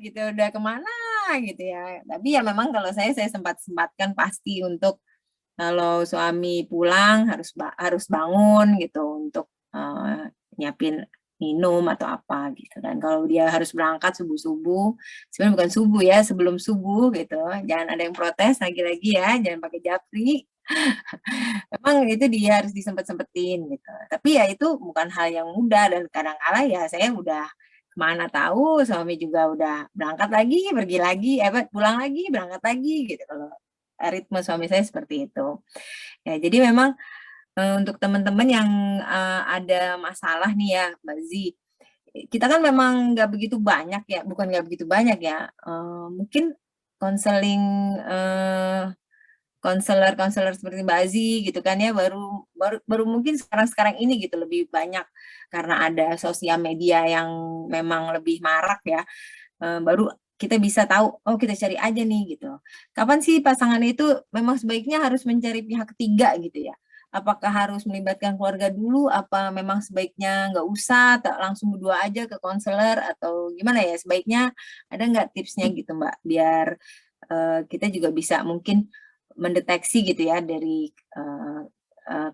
gitu, udah kemana gitu ya. Tapi ya memang kalau saya sempat-sempatkan pasti untuk kalau suami pulang harus bangun gitu untuk nyiapin minum atau apa gitu. Dan kalau dia harus berangkat subuh-subuh, sebenarnya bukan subuh ya, sebelum subuh gitu. Jangan ada yang protes lagi-lagi ya, jangan pakai japri. Memang itu dia harus disempet-sempetin gitu. Tapi ya itu bukan hal yang mudah dan kadang-kala ya saya udah kemana tahu suami juga udah berangkat lagi, pergi lagi, pulang lagi, berangkat lagi gitu. Kalau ritme suami saya seperti itu. Ya, jadi memang untuk teman-teman yang ada masalah nih ya, Mbak Zi, kita kan memang nggak begitu banyak ya, bukan nggak begitu banyak ya, mungkin konseling konselor-konselor seperti Mbak Azi gitu kan ya baru mungkin sekarang ini gitu lebih banyak karena ada sosial media yang memang lebih marak ya baru kita bisa tahu oh kita cari aja nih gitu. Kapan sih pasangan itu memang sebaiknya harus mencari pihak ketiga gitu ya? Apakah harus melibatkan keluarga dulu? Apa memang sebaiknya nggak usah langsung berdua aja ke konselor atau gimana ya? Sebaiknya ada nggak tipsnya gitu Mbak biar kita juga bisa mungkin mendeteksi gitu ya dari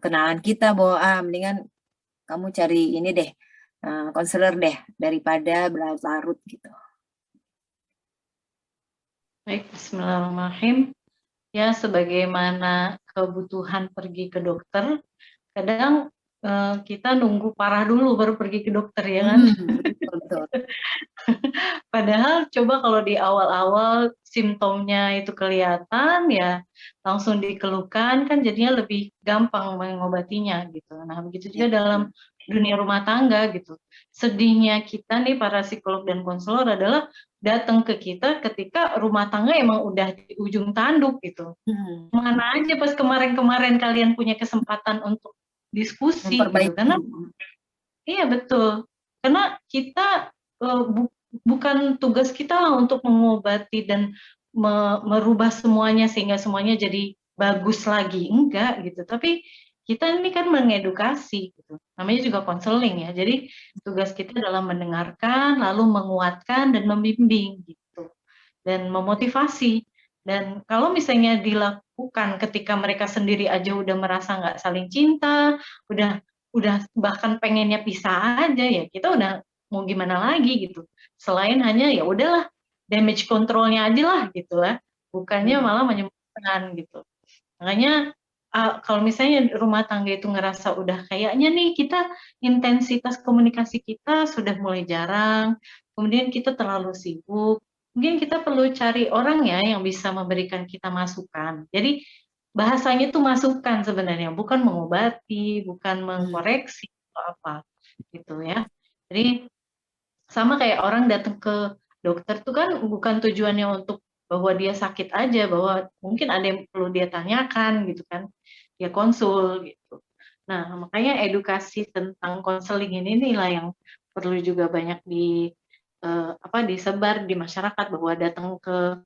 kenalan kita bahwa mendingan kamu cari ini deh konselor deh daripada berlarut-larut gitu. Baik, bismillahirrahmanirrahim. Ya, sebagaimana kebutuhan pergi ke dokter, kadang kita nunggu parah dulu baru pergi ke dokter ya kan. Betul. Padahal coba kalau di awal-awal simptomnya itu kelihatan ya langsung dikeluhkan kan jadinya lebih gampang mengobatinya gitu. Nah begitu juga dalam dunia rumah tangga gitu. Sedihnya kita nih para psikolog dan konselor adalah datang ke kita ketika rumah tangga emang udah di ujung tanduk gitu. Mana aja pas kemarin-kemarin kalian punya kesempatan untuk diskusi gitu. Karena iya betul. Karena kita bukan tugas kita lah untuk mengobati dan merubah semuanya sehingga semuanya jadi bagus lagi, enggak gitu. Tapi kita ini kan mengedukasi gitu. Namanya juga konseling ya. Jadi tugas kita adalah mendengarkan, lalu menguatkan dan membimbing gitu. Dan memotivasi. Dan kalau misalnya dilakukan ketika mereka sendiri aja udah merasa nggak saling cinta, udah bahkan pengennya pisah aja ya, kita udah mau gimana lagi gitu. Selain hanya ya udahlah damage controlnya aja lah gitu lah, bukannya malah menyembuhkan gitu. Makanya kalau misalnya rumah tangga itu ngerasa udah kayaknya nih kita intensitas komunikasi kita sudah mulai jarang, kemudian kita terlalu sibuk, mungkin kita perlu cari orang ya yang bisa memberikan kita masukan. Jadi bahasanya itu masukan sebenarnya, bukan mengobati, bukan mengkoreksi atau apa gitu ya. Jadi sama kayak orang datang ke dokter tuh kan bukan tujuannya untuk bahwa dia sakit aja, bahwa mungkin ada yang perlu dia tanyakan gitu kan, dia konsul gitu. Nah makanya edukasi tentang konseling ini inilah yang perlu juga banyak disebar di masyarakat bahwa datang ke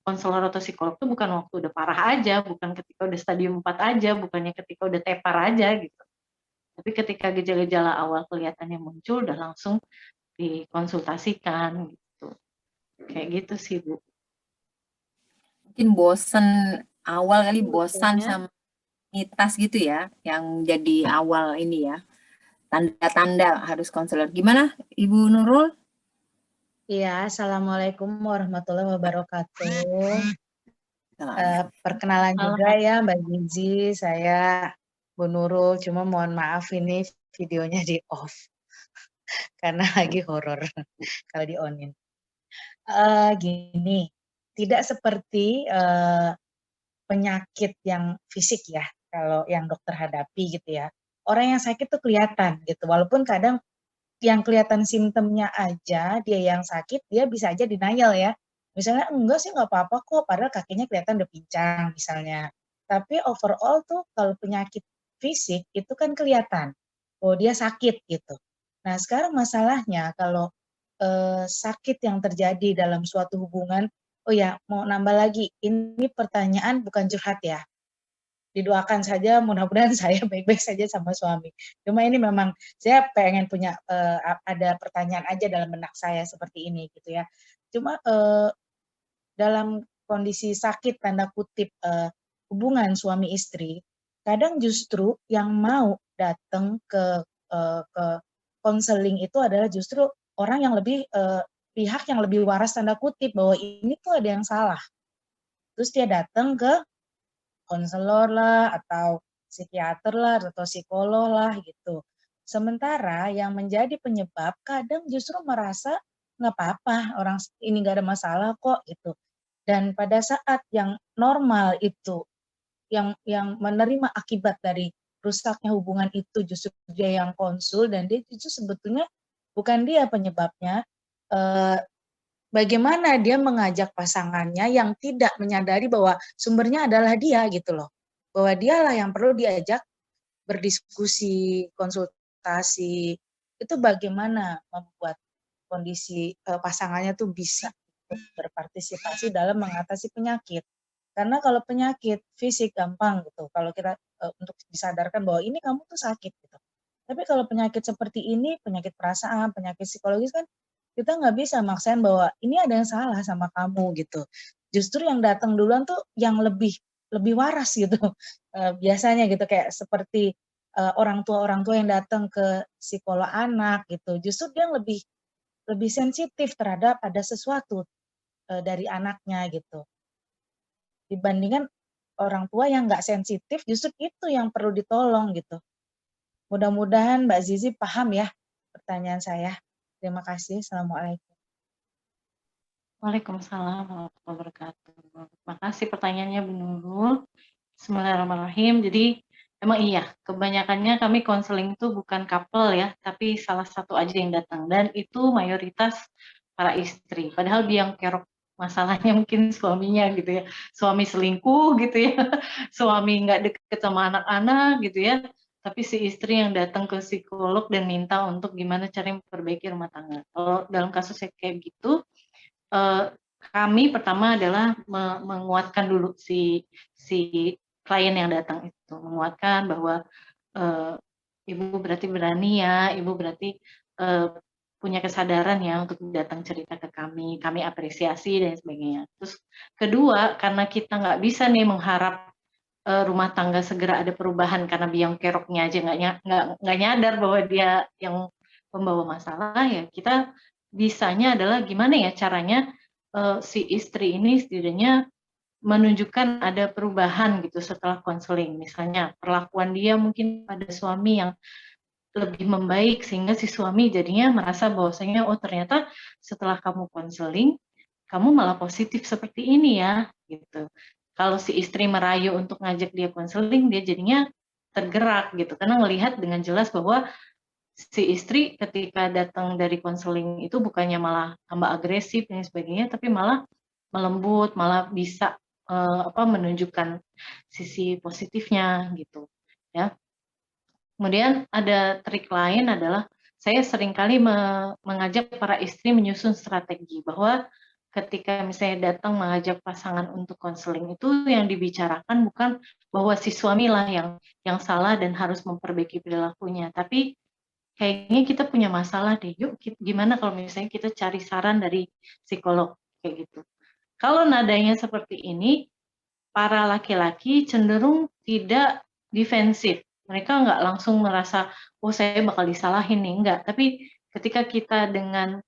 konselor atau psikolog itu bukan waktu udah parah aja, bukan ketika udah stadium 4 aja, bukannya ketika udah tepar aja gitu. Tapi ketika gejala-gejala awal kelihatannya muncul, udah langsung dikonsultasikan gitu. Kayak gitu sih, Bu. Mungkin bosen awal kali, bosan Biasanya sama mitas gitu ya, yang jadi awal ini ya, tanda-tanda harus konselor. Gimana Ibu Nurul? Iya, Assalamualaikum warahmatullahi wabarakatuh. Salam. Perkenalan juga ya Mbak Gizi, saya Bu Nurul, cuma mohon maaf ini videonya di off karena lagi horor kalau di onin. Gini, tidak seperti penyakit yang fisik ya, kalau yang dokter hadapi gitu ya. Orang yang sakit tuh kelihatan gitu, walaupun kadang yang kelihatan simptomnya aja, dia yang sakit, dia bisa aja denial ya. Misalnya, enggak sih nggak apa-apa kok, padahal kakinya kelihatan udah pincang misalnya. Tapi overall tuh kalau penyakit fisik itu kan kelihatan, oh dia sakit gitu. Nah sekarang masalahnya kalau sakit yang terjadi dalam suatu hubungan, oh ya mau nambah lagi, ini pertanyaan bukan curhat ya, didoakan saja mudah-mudahan saya baik-baik saja sama suami. Cuma ini memang saya pengen punya ada pertanyaan aja dalam benak saya seperti ini gitu ya. Cuma dalam kondisi sakit tanda kutip hubungan suami istri, kadang justru yang mau datang ke konseling itu adalah justru orang yang lebih pihak yang lebih waras tanda kutip bahwa ini tuh ada yang salah. Terus dia datang ke konselor lah, atau psikiater lah, atau psikolog lah gitu. Sementara yang menjadi penyebab kadang justru merasa nggak apa-apa, orang ini nggak ada masalah kok gitu. Dan pada saat yang normal itu, yang menerima akibat dari rusaknya hubungan itu justru dia yang konsul dan dia justru sebetulnya bukan dia penyebabnya. Bagaimana dia mengajak pasangannya yang tidak menyadari bahwa sumbernya adalah dia gitu loh. Bahwa dialah yang perlu diajak berdiskusi, konsultasi. Itu bagaimana membuat kondisi pasangannya tuh bisa berpartisipasi dalam mengatasi penyakit. Karena kalau penyakit fisik gampang gitu. Kalau kita untuk disadarkan bahwa ini kamu tuh sakit gitu. Tapi kalau penyakit seperti ini, penyakit perasaan, penyakit psikologis kan kita nggak bisa maksain bahwa ini ada yang salah sama kamu gitu. Justru yang datang duluan tuh yang lebih waras gitu. Biasanya gitu kayak seperti orang tua yang datang ke psikolog anak gitu. Justru dia lebih sensitif terhadap ada sesuatu dari anaknya gitu. Dibandingkan orang tua yang nggak sensitif, justru itu yang perlu ditolong gitu. Mudah-mudahan Mbak Zizi paham ya pertanyaan saya. Terima kasih. Assalamualaikum. Waalaikumsalam warahmatullahi wabarakatuh. Makasih pertanyaannya Bu Nurul. Bismillahirrahmanirrahim. Jadi emang iya, kebanyakannya kami konseling itu bukan couple ya, tapi salah satu aja yang datang dan itu mayoritas para istri. Padahal biang kerok masalahnya mungkin suaminya gitu ya, suami selingkuh gitu ya, suami nggak deket sama anak-anak gitu ya, tapi si istri yang datang ke psikolog dan minta untuk gimana cara memperbaiki rumah tangga. Kalau dalam kasus kayak gitu, kami pertama adalah menguatkan dulu si klien yang datang itu, menguatkan bahwa ibu berarti berani ya, ibu berarti punya kesadaran ya untuk datang cerita ke kami apresiasi dan sebagainya. Terus kedua, karena kita nggak bisa nih mengharap rumah tangga segera ada perubahan karena biang keroknya aja nggak nyadar bahwa dia yang pembawa masalah, ya kita bisanya adalah gimana ya caranya si istri ini setidaknya menunjukkan ada perubahan gitu setelah konseling. Misalnya perlakuan dia mungkin pada suami yang lebih membaik sehingga si suami jadinya merasa bahwasanya oh ternyata setelah kamu konseling kamu malah positif seperti ini ya gitu. Kalau si istri merayu untuk ngajak dia konseling, dia jadinya tergerak gitu karena melihat dengan jelas bahwa si istri ketika datang dari konseling itu bukannya malah tambah agresif dan sebagainya, tapi malah melembut, malah bisa menunjukkan sisi positifnya gitu ya. Kemudian ada trik lain adalah saya seringkali mengajak para istri menyusun strategi bahwa ketika misalnya datang mengajak pasangan untuk konseling, itu yang dibicarakan bukan bahwa si suami lah yang salah dan harus memperbaiki perilakunya, tapi kayaknya kita punya masalah deh, yuk gimana kalau misalnya kita cari saran dari psikolog, kayak gitu. Kalau nadanya seperti ini, para laki-laki cenderung tidak defensif. Mereka nggak langsung merasa, oh saya bakal disalahin nih, enggak. Tapi ketika kita dengan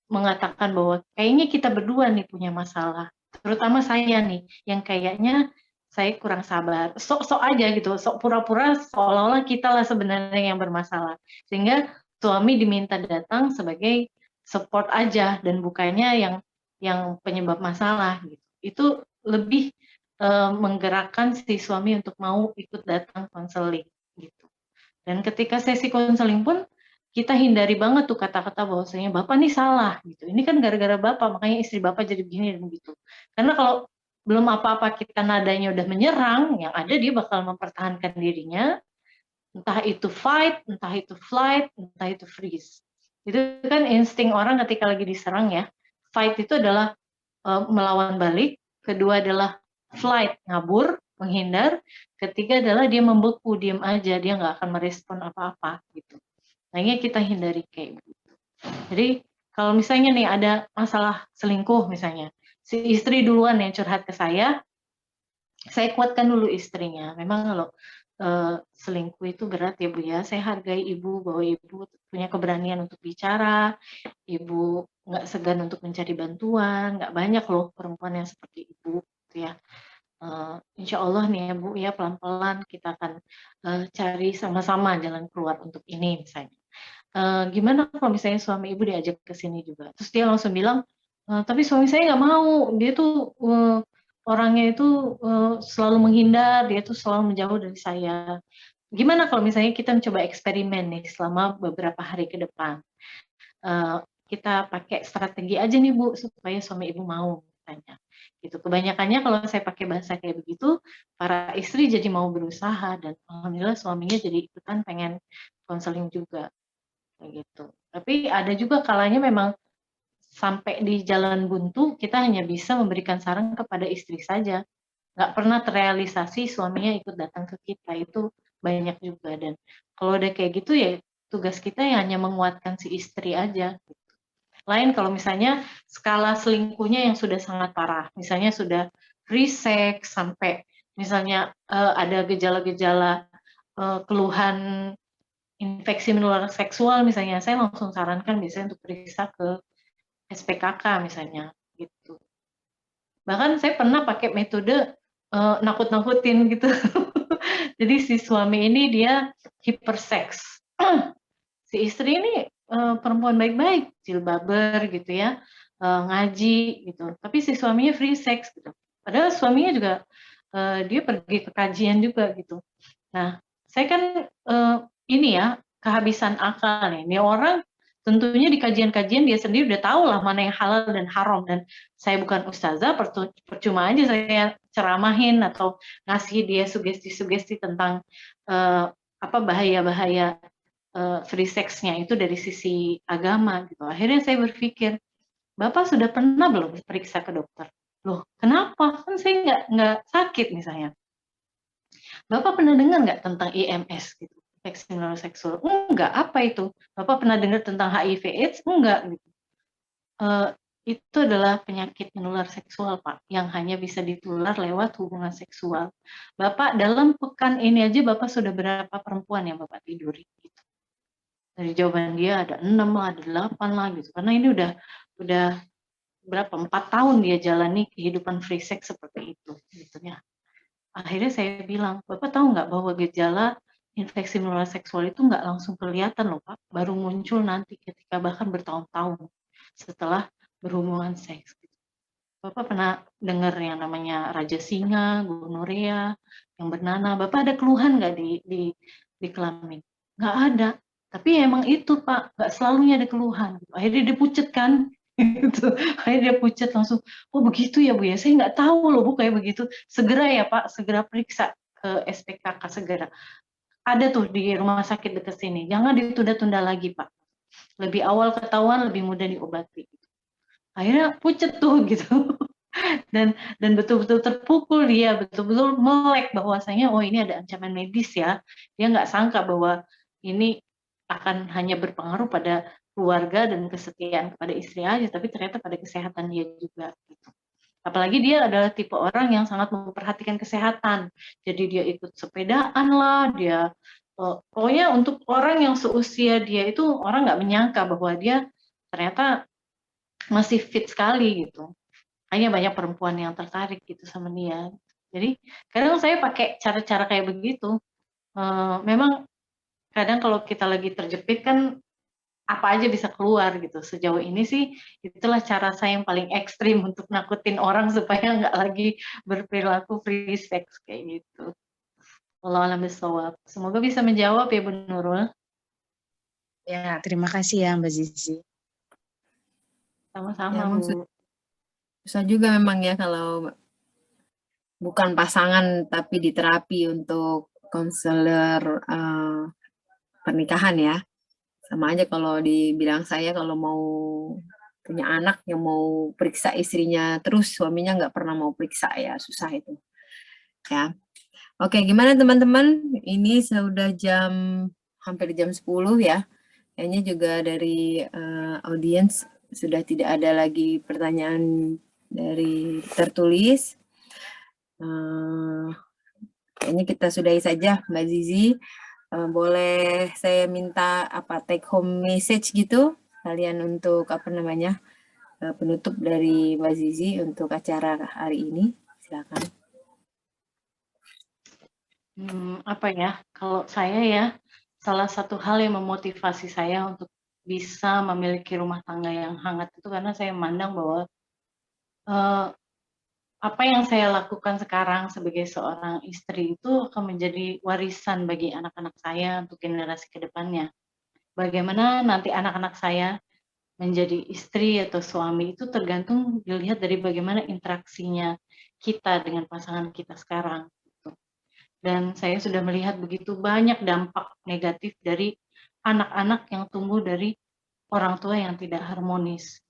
mengatakan bahwa kayaknya kita berdua nih punya masalah, terutama saya nih, yang kayaknya saya kurang sabar, sok-sok aja gitu, sok pura-pura seolah-olah kita lah sebenarnya yang bermasalah. Sehingga suami diminta datang sebagai support aja dan bukannya yang penyebab masalah gitu. Itu lebih menggerakkan si suami untuk mau ikut datang konseling gitu. Dan ketika sesi konseling pun kita hindari banget tuh kata-kata bahwasanya Bapak nih salah gitu. Ini kan gara-gara Bapak, makanya istri Bapak jadi begini dan begitu. Karena kalau belum apa-apa kita nadanya udah menyerang, yang ada dia bakal mempertahankan dirinya, entah itu fight, entah itu flight, entah itu freeze. Itu kan insting orang ketika lagi diserang ya. Fight itu adalah melawan balik, kedua adalah flight, ngabur, menghindar, ketiga adalah dia membeku, diam aja, dia nggak akan merespon apa-apa gitu. Nah ini kita hindari kayak gitu. Jadi kalau misalnya nih ada masalah selingkuh misalnya, si istri duluan yang curhat ke saya kuatkan dulu istrinya. Memang kalau selingkuh itu berat ya Bu ya, saya hargai Ibu bahwa Ibu punya keberanian untuk bicara, Ibu nggak segan untuk mencari bantuan, nggak banyak loh perempuan yang seperti Ibu gitu ya. Insya Allah nih ya Bu ya, pelan-pelan kita akan cari sama-sama jalan keluar untuk ini misalnya. Gimana kalau misalnya suami Ibu diajak ke sini juga, terus dia langsung bilang, tapi suami saya nggak mau, dia tuh orangnya itu selalu menghindar, dia tuh selalu menjauh dari saya. Gimana kalau misalnya kita mencoba eksperimen nih selama beberapa hari ke depan, kita pakai strategi aja nih Bu supaya suami Ibu mau misalnya. Gitu. Kebanyakannya kalau saya pakai bahasa kayak begitu, para istri jadi mau berusaha dan alhamdulillah suaminya jadi ikutan pengen konseling juga kayak gitu. Tapi ada juga kalanya memang sampai di jalan buntu kita hanya bisa memberikan saran kepada istri saja. Nggak pernah terrealisasi suaminya ikut datang ke kita, itu banyak juga. Dan kalau udah kayak gitu ya tugas kita ya hanya menguatkan si istri aja. Lain kalau misalnya skala selingkuhnya yang sudah sangat parah, misalnya sudah free sex sampai misalnya ada gejala-gejala keluhan infeksi menular seksual misalnya, saya langsung sarankan biasanya untuk periksa ke SPKK misalnya gitu. Bahkan saya pernah pakai metode nakut-nakutin gitu. Jadi si suami ini dia hiperseks. Si istri ini perempuan baik-baik, jilbaber gitu ya, ngaji gitu. Tapi si suaminya free sex gitu. Padahal suaminya juga dia pergi ke kajian juga gitu. Nah, saya kan ini ya kehabisan akal nih. Ini orang tentunya di kajian-kajian dia sendiri udah tahu lah mana yang halal dan haram, dan saya bukan ustazah, percuma aja saya ceramahin atau ngasih dia sugesti-sugesti tentang apa bahaya-bahaya free sex-nya itu dari sisi agama gitu. Akhirnya saya berpikir, Bapak sudah pernah belum periksa ke dokter? Loh, kenapa? Kan saya nggak sakit misalnya. Bapak pernah dengar nggak tentang IMS gitu? Infeksi menular seksual? Enggak, apa itu? Bapak pernah dengar tentang HIV/AIDS? Enggak gitu. Itu adalah penyakit menular seksual Pak, yang hanya bisa ditular lewat hubungan seksual. Bapak dalam pekan ini aja Bapak sudah berapa perempuan yang Bapak tiduri gitu. Dari jawaban dia ada 6 lah, ada 8 lah gitu. Karena ini udah berapa 4 tahun dia jalani kehidupan free sex seperti itu gitu ya. Akhirnya saya bilang, Bapak tahu nggak bahwa gejala infeksi menular seksual itu nggak langsung kelihatan loh Pak, baru muncul nanti ketika bahkan bertahun-tahun setelah berhubungan seks. Bapak pernah dengar yang namanya Raja Singa, gonorea, yang bernanah. Bapak ada keluhan nggak di kelamin? Nggak ada. Tapi emang itu Pak, nggak selalunya ada keluhan. Akhirnya dia pucet kan, gitu. Akhirnya dia pucet langsung, oh begitu ya Bu ya, saya nggak tahu loh Bu kayak begitu. Segera ya Pak, segera periksa ke SPKK segera. Ada tuh di rumah sakit dekat sini, jangan ditunda-tunda lagi Pak. Lebih awal ketahuan, lebih mudah diobati. Akhirnya pucet tuh gitu. Dan betul-betul terpukul dia, betul-betul melek bahwasanya, oh ini ada ancaman medis ya. Dia nggak sangka bahwa ini akan hanya berpengaruh pada keluarga dan kesetiaan kepada istri aja, tapi ternyata pada kesehatan dia juga gitu. Apalagi dia adalah tipe orang yang sangat memperhatikan kesehatan. Jadi dia ikut sepedaan lah, dia pokoknya untuk orang yang seusia dia itu orang nggak menyangka bahwa dia ternyata masih fit sekali gitu. Hanya banyak perempuan yang tertarik gitu sama dia. Jadi kadang saya pakai cara-cara kayak begitu. Memang kadang kalau kita lagi terjepit kan apa aja bisa keluar gitu. Sejauh ini sih itulah cara saya yang paling ekstrim untuk nakutin orang supaya nggak lagi berperilaku free sex kayak gitu. Wallahu a'lam bishawab. Semoga bisa menjawab ya Bu Nurul. Ya, terima kasih ya Mbak Zizi. Sama-sama Ya, Bu. susah juga memang ya kalau bukan pasangan tapi di terapi untuk konselor pernikahan ya. Sama aja kalau dibilang saya kalau mau punya anak yang mau periksa istrinya terus suaminya nggak pernah mau periksa ya susah itu ya. Oke, gimana teman-teman? Ini sudah hampir jam 10 ya. Kayaknya juga dari audiens sudah tidak ada lagi pertanyaan dari tertulis. Kayaknya kita sudahi saja, Mbak Zizi. Boleh saya minta take home message gitu kalian untuk penutup dari Mbak Zizi untuk acara hari ini. Silakan. Apa ya? Kalau saya ya, salah satu hal yang memotivasi saya untuk bisa memiliki rumah tangga yang hangat itu karena saya memandang bahwa apa yang saya lakukan sekarang sebagai seorang istri itu akan menjadi warisan bagi anak-anak saya untuk generasi ke depannya. Bagaimana nanti anak-anak saya menjadi istri atau suami itu tergantung dilihat dari bagaimana interaksinya kita dengan pasangan kita sekarang. Dan saya sudah melihat begitu banyak dampak negatif dari anak-anak yang tumbuh dari orang tua yang tidak harmonis.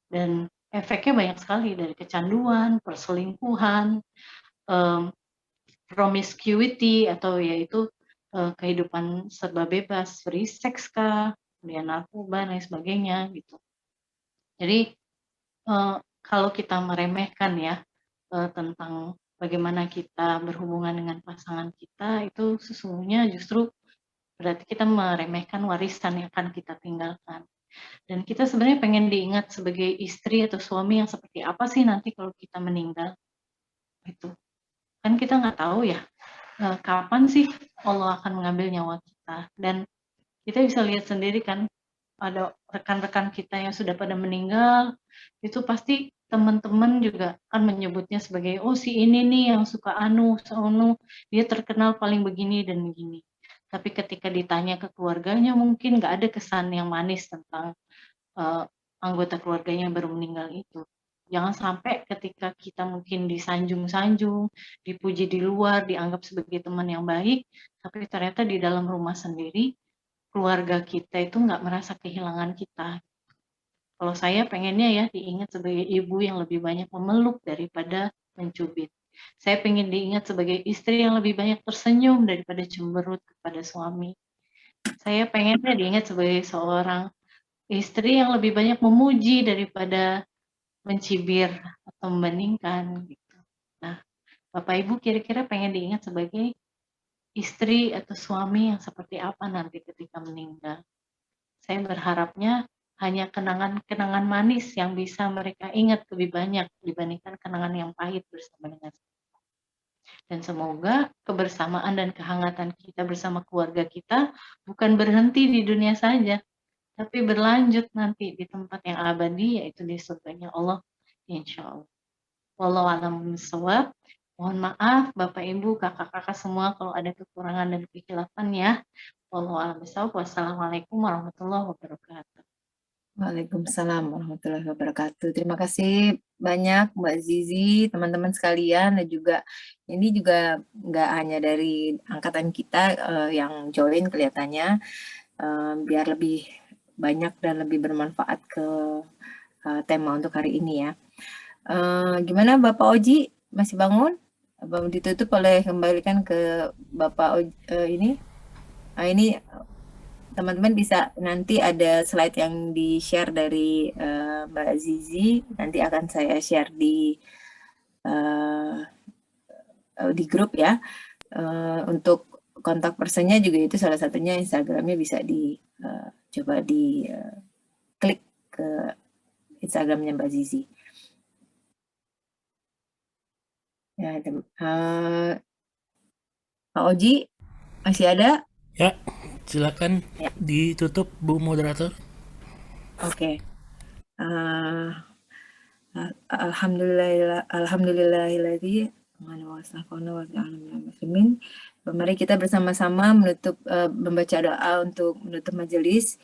Dan efeknya banyak sekali dari kecanduan, perselingkuhan, promiscuity atau yaitu kehidupan serba bebas, free sex kah, kemudian narkoba dan sebagainya gitu. Jadi kalau kita meremehkan ya tentang bagaimana kita berhubungan dengan pasangan kita itu sesungguhnya justru berarti kita meremehkan warisan yang akan kita tinggalkan. Dan kita sebenarnya pengen diingat sebagai istri atau suami yang seperti apa sih nanti kalau kita meninggal. Itu kan kita nggak tahu ya kapan sih Allah akan mengambil nyawa kita. Dan kita bisa lihat sendiri kan ada rekan-rekan kita yang sudah pada meninggal, itu pasti teman-teman juga akan menyebutnya sebagai, oh si ini nih yang suka dia terkenal paling begini dan begini. Tapi ketika ditanya ke keluarganya mungkin nggak ada kesan yang manis tentang anggota keluarganya yang baru meninggal itu. Jangan sampai ketika kita mungkin disanjung-sanjung, dipuji di luar, dianggap sebagai teman yang baik, tapi ternyata di dalam rumah sendiri, keluarga kita itu nggak merasa kehilangan kita. Kalau saya pengennya ya diingat sebagai ibu yang lebih banyak memeluk daripada mencubit. Saya pengen diingat sebagai istri yang lebih banyak tersenyum daripada cemberut kepada suami. Saya pengennya diingat sebagai seorang istri yang lebih banyak memuji daripada mencibir atau membandingkan gitu. Nah, Bapak Ibu kira-kira pengen diingat sebagai istri atau suami yang seperti apa nanti ketika meninggal? Saya berharapnya hanya kenangan-kenangan manis yang bisa mereka ingat lebih banyak dibandingkan kenangan yang pahit bersama dengan saya. Dan semoga kebersamaan dan kehangatan kita bersama keluarga kita bukan berhenti di dunia saja, tapi berlanjut nanti di tempat yang abadi, yaitu di surganya Allah, insya Allah. Wallahu a'lam bishawab. Mohon maaf Bapak Ibu, kakak-kakak semua kalau ada kekurangan dan kekhilafan ya. Wallahu a'lam bishawab. Wassalamualaikum warahmatullahi wabarakatuh. Waalaikumsalam warahmatullahi wabarakatuh. Terima kasih banyak Mbak Zizi, teman-teman sekalian, dan juga ini juga nggak hanya dari angkatan kita yang join kelihatannya, biar lebih banyak dan lebih bermanfaat ke tema untuk hari ini ya. Gimana Bapak Oji, masih bangun? Abang ditutup oleh kembalikan ke Bapak ini. Ini teman-teman bisa nanti ada slide yang di-share dari Mbak Zizi, nanti akan saya share di grup ya. Untuk kontak personnya juga itu salah satunya Instagramnya bisa coba di klik ke Instagramnya Mbak Zizi. Ya, Pak Oji masih ada? Ya, silakan ya. Ditutup Bu Moderator. Oke. Alhamdulillahilladzi muslimin. Mari kita bersama-sama menutup membaca doa untuk menutup majelis.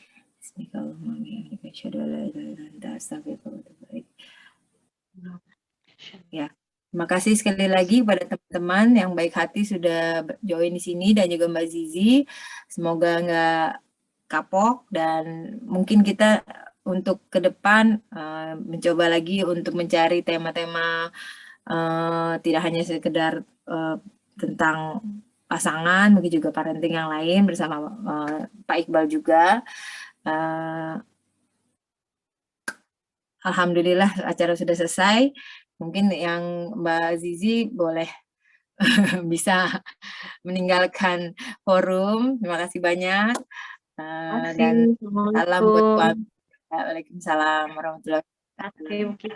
Ya, terima kasih sekali lagi pada teman-teman yang baik hati sudah join di sini dan juga Mbak Zizi. Semoga nggak kapok dan mungkin kita untuk ke depan mencoba lagi untuk mencari tema-tema tidak hanya sekedar tentang pasangan, mungkin juga parenting yang lain bersama Pak Iqbal juga. Alhamdulillah acara sudah selesai. Mungkin yang Mbak Zizi boleh bisa meninggalkan forum. Terima kasih banyak. Dan salam buat Waalaikumsalam warahmatullahi wabarakatuh.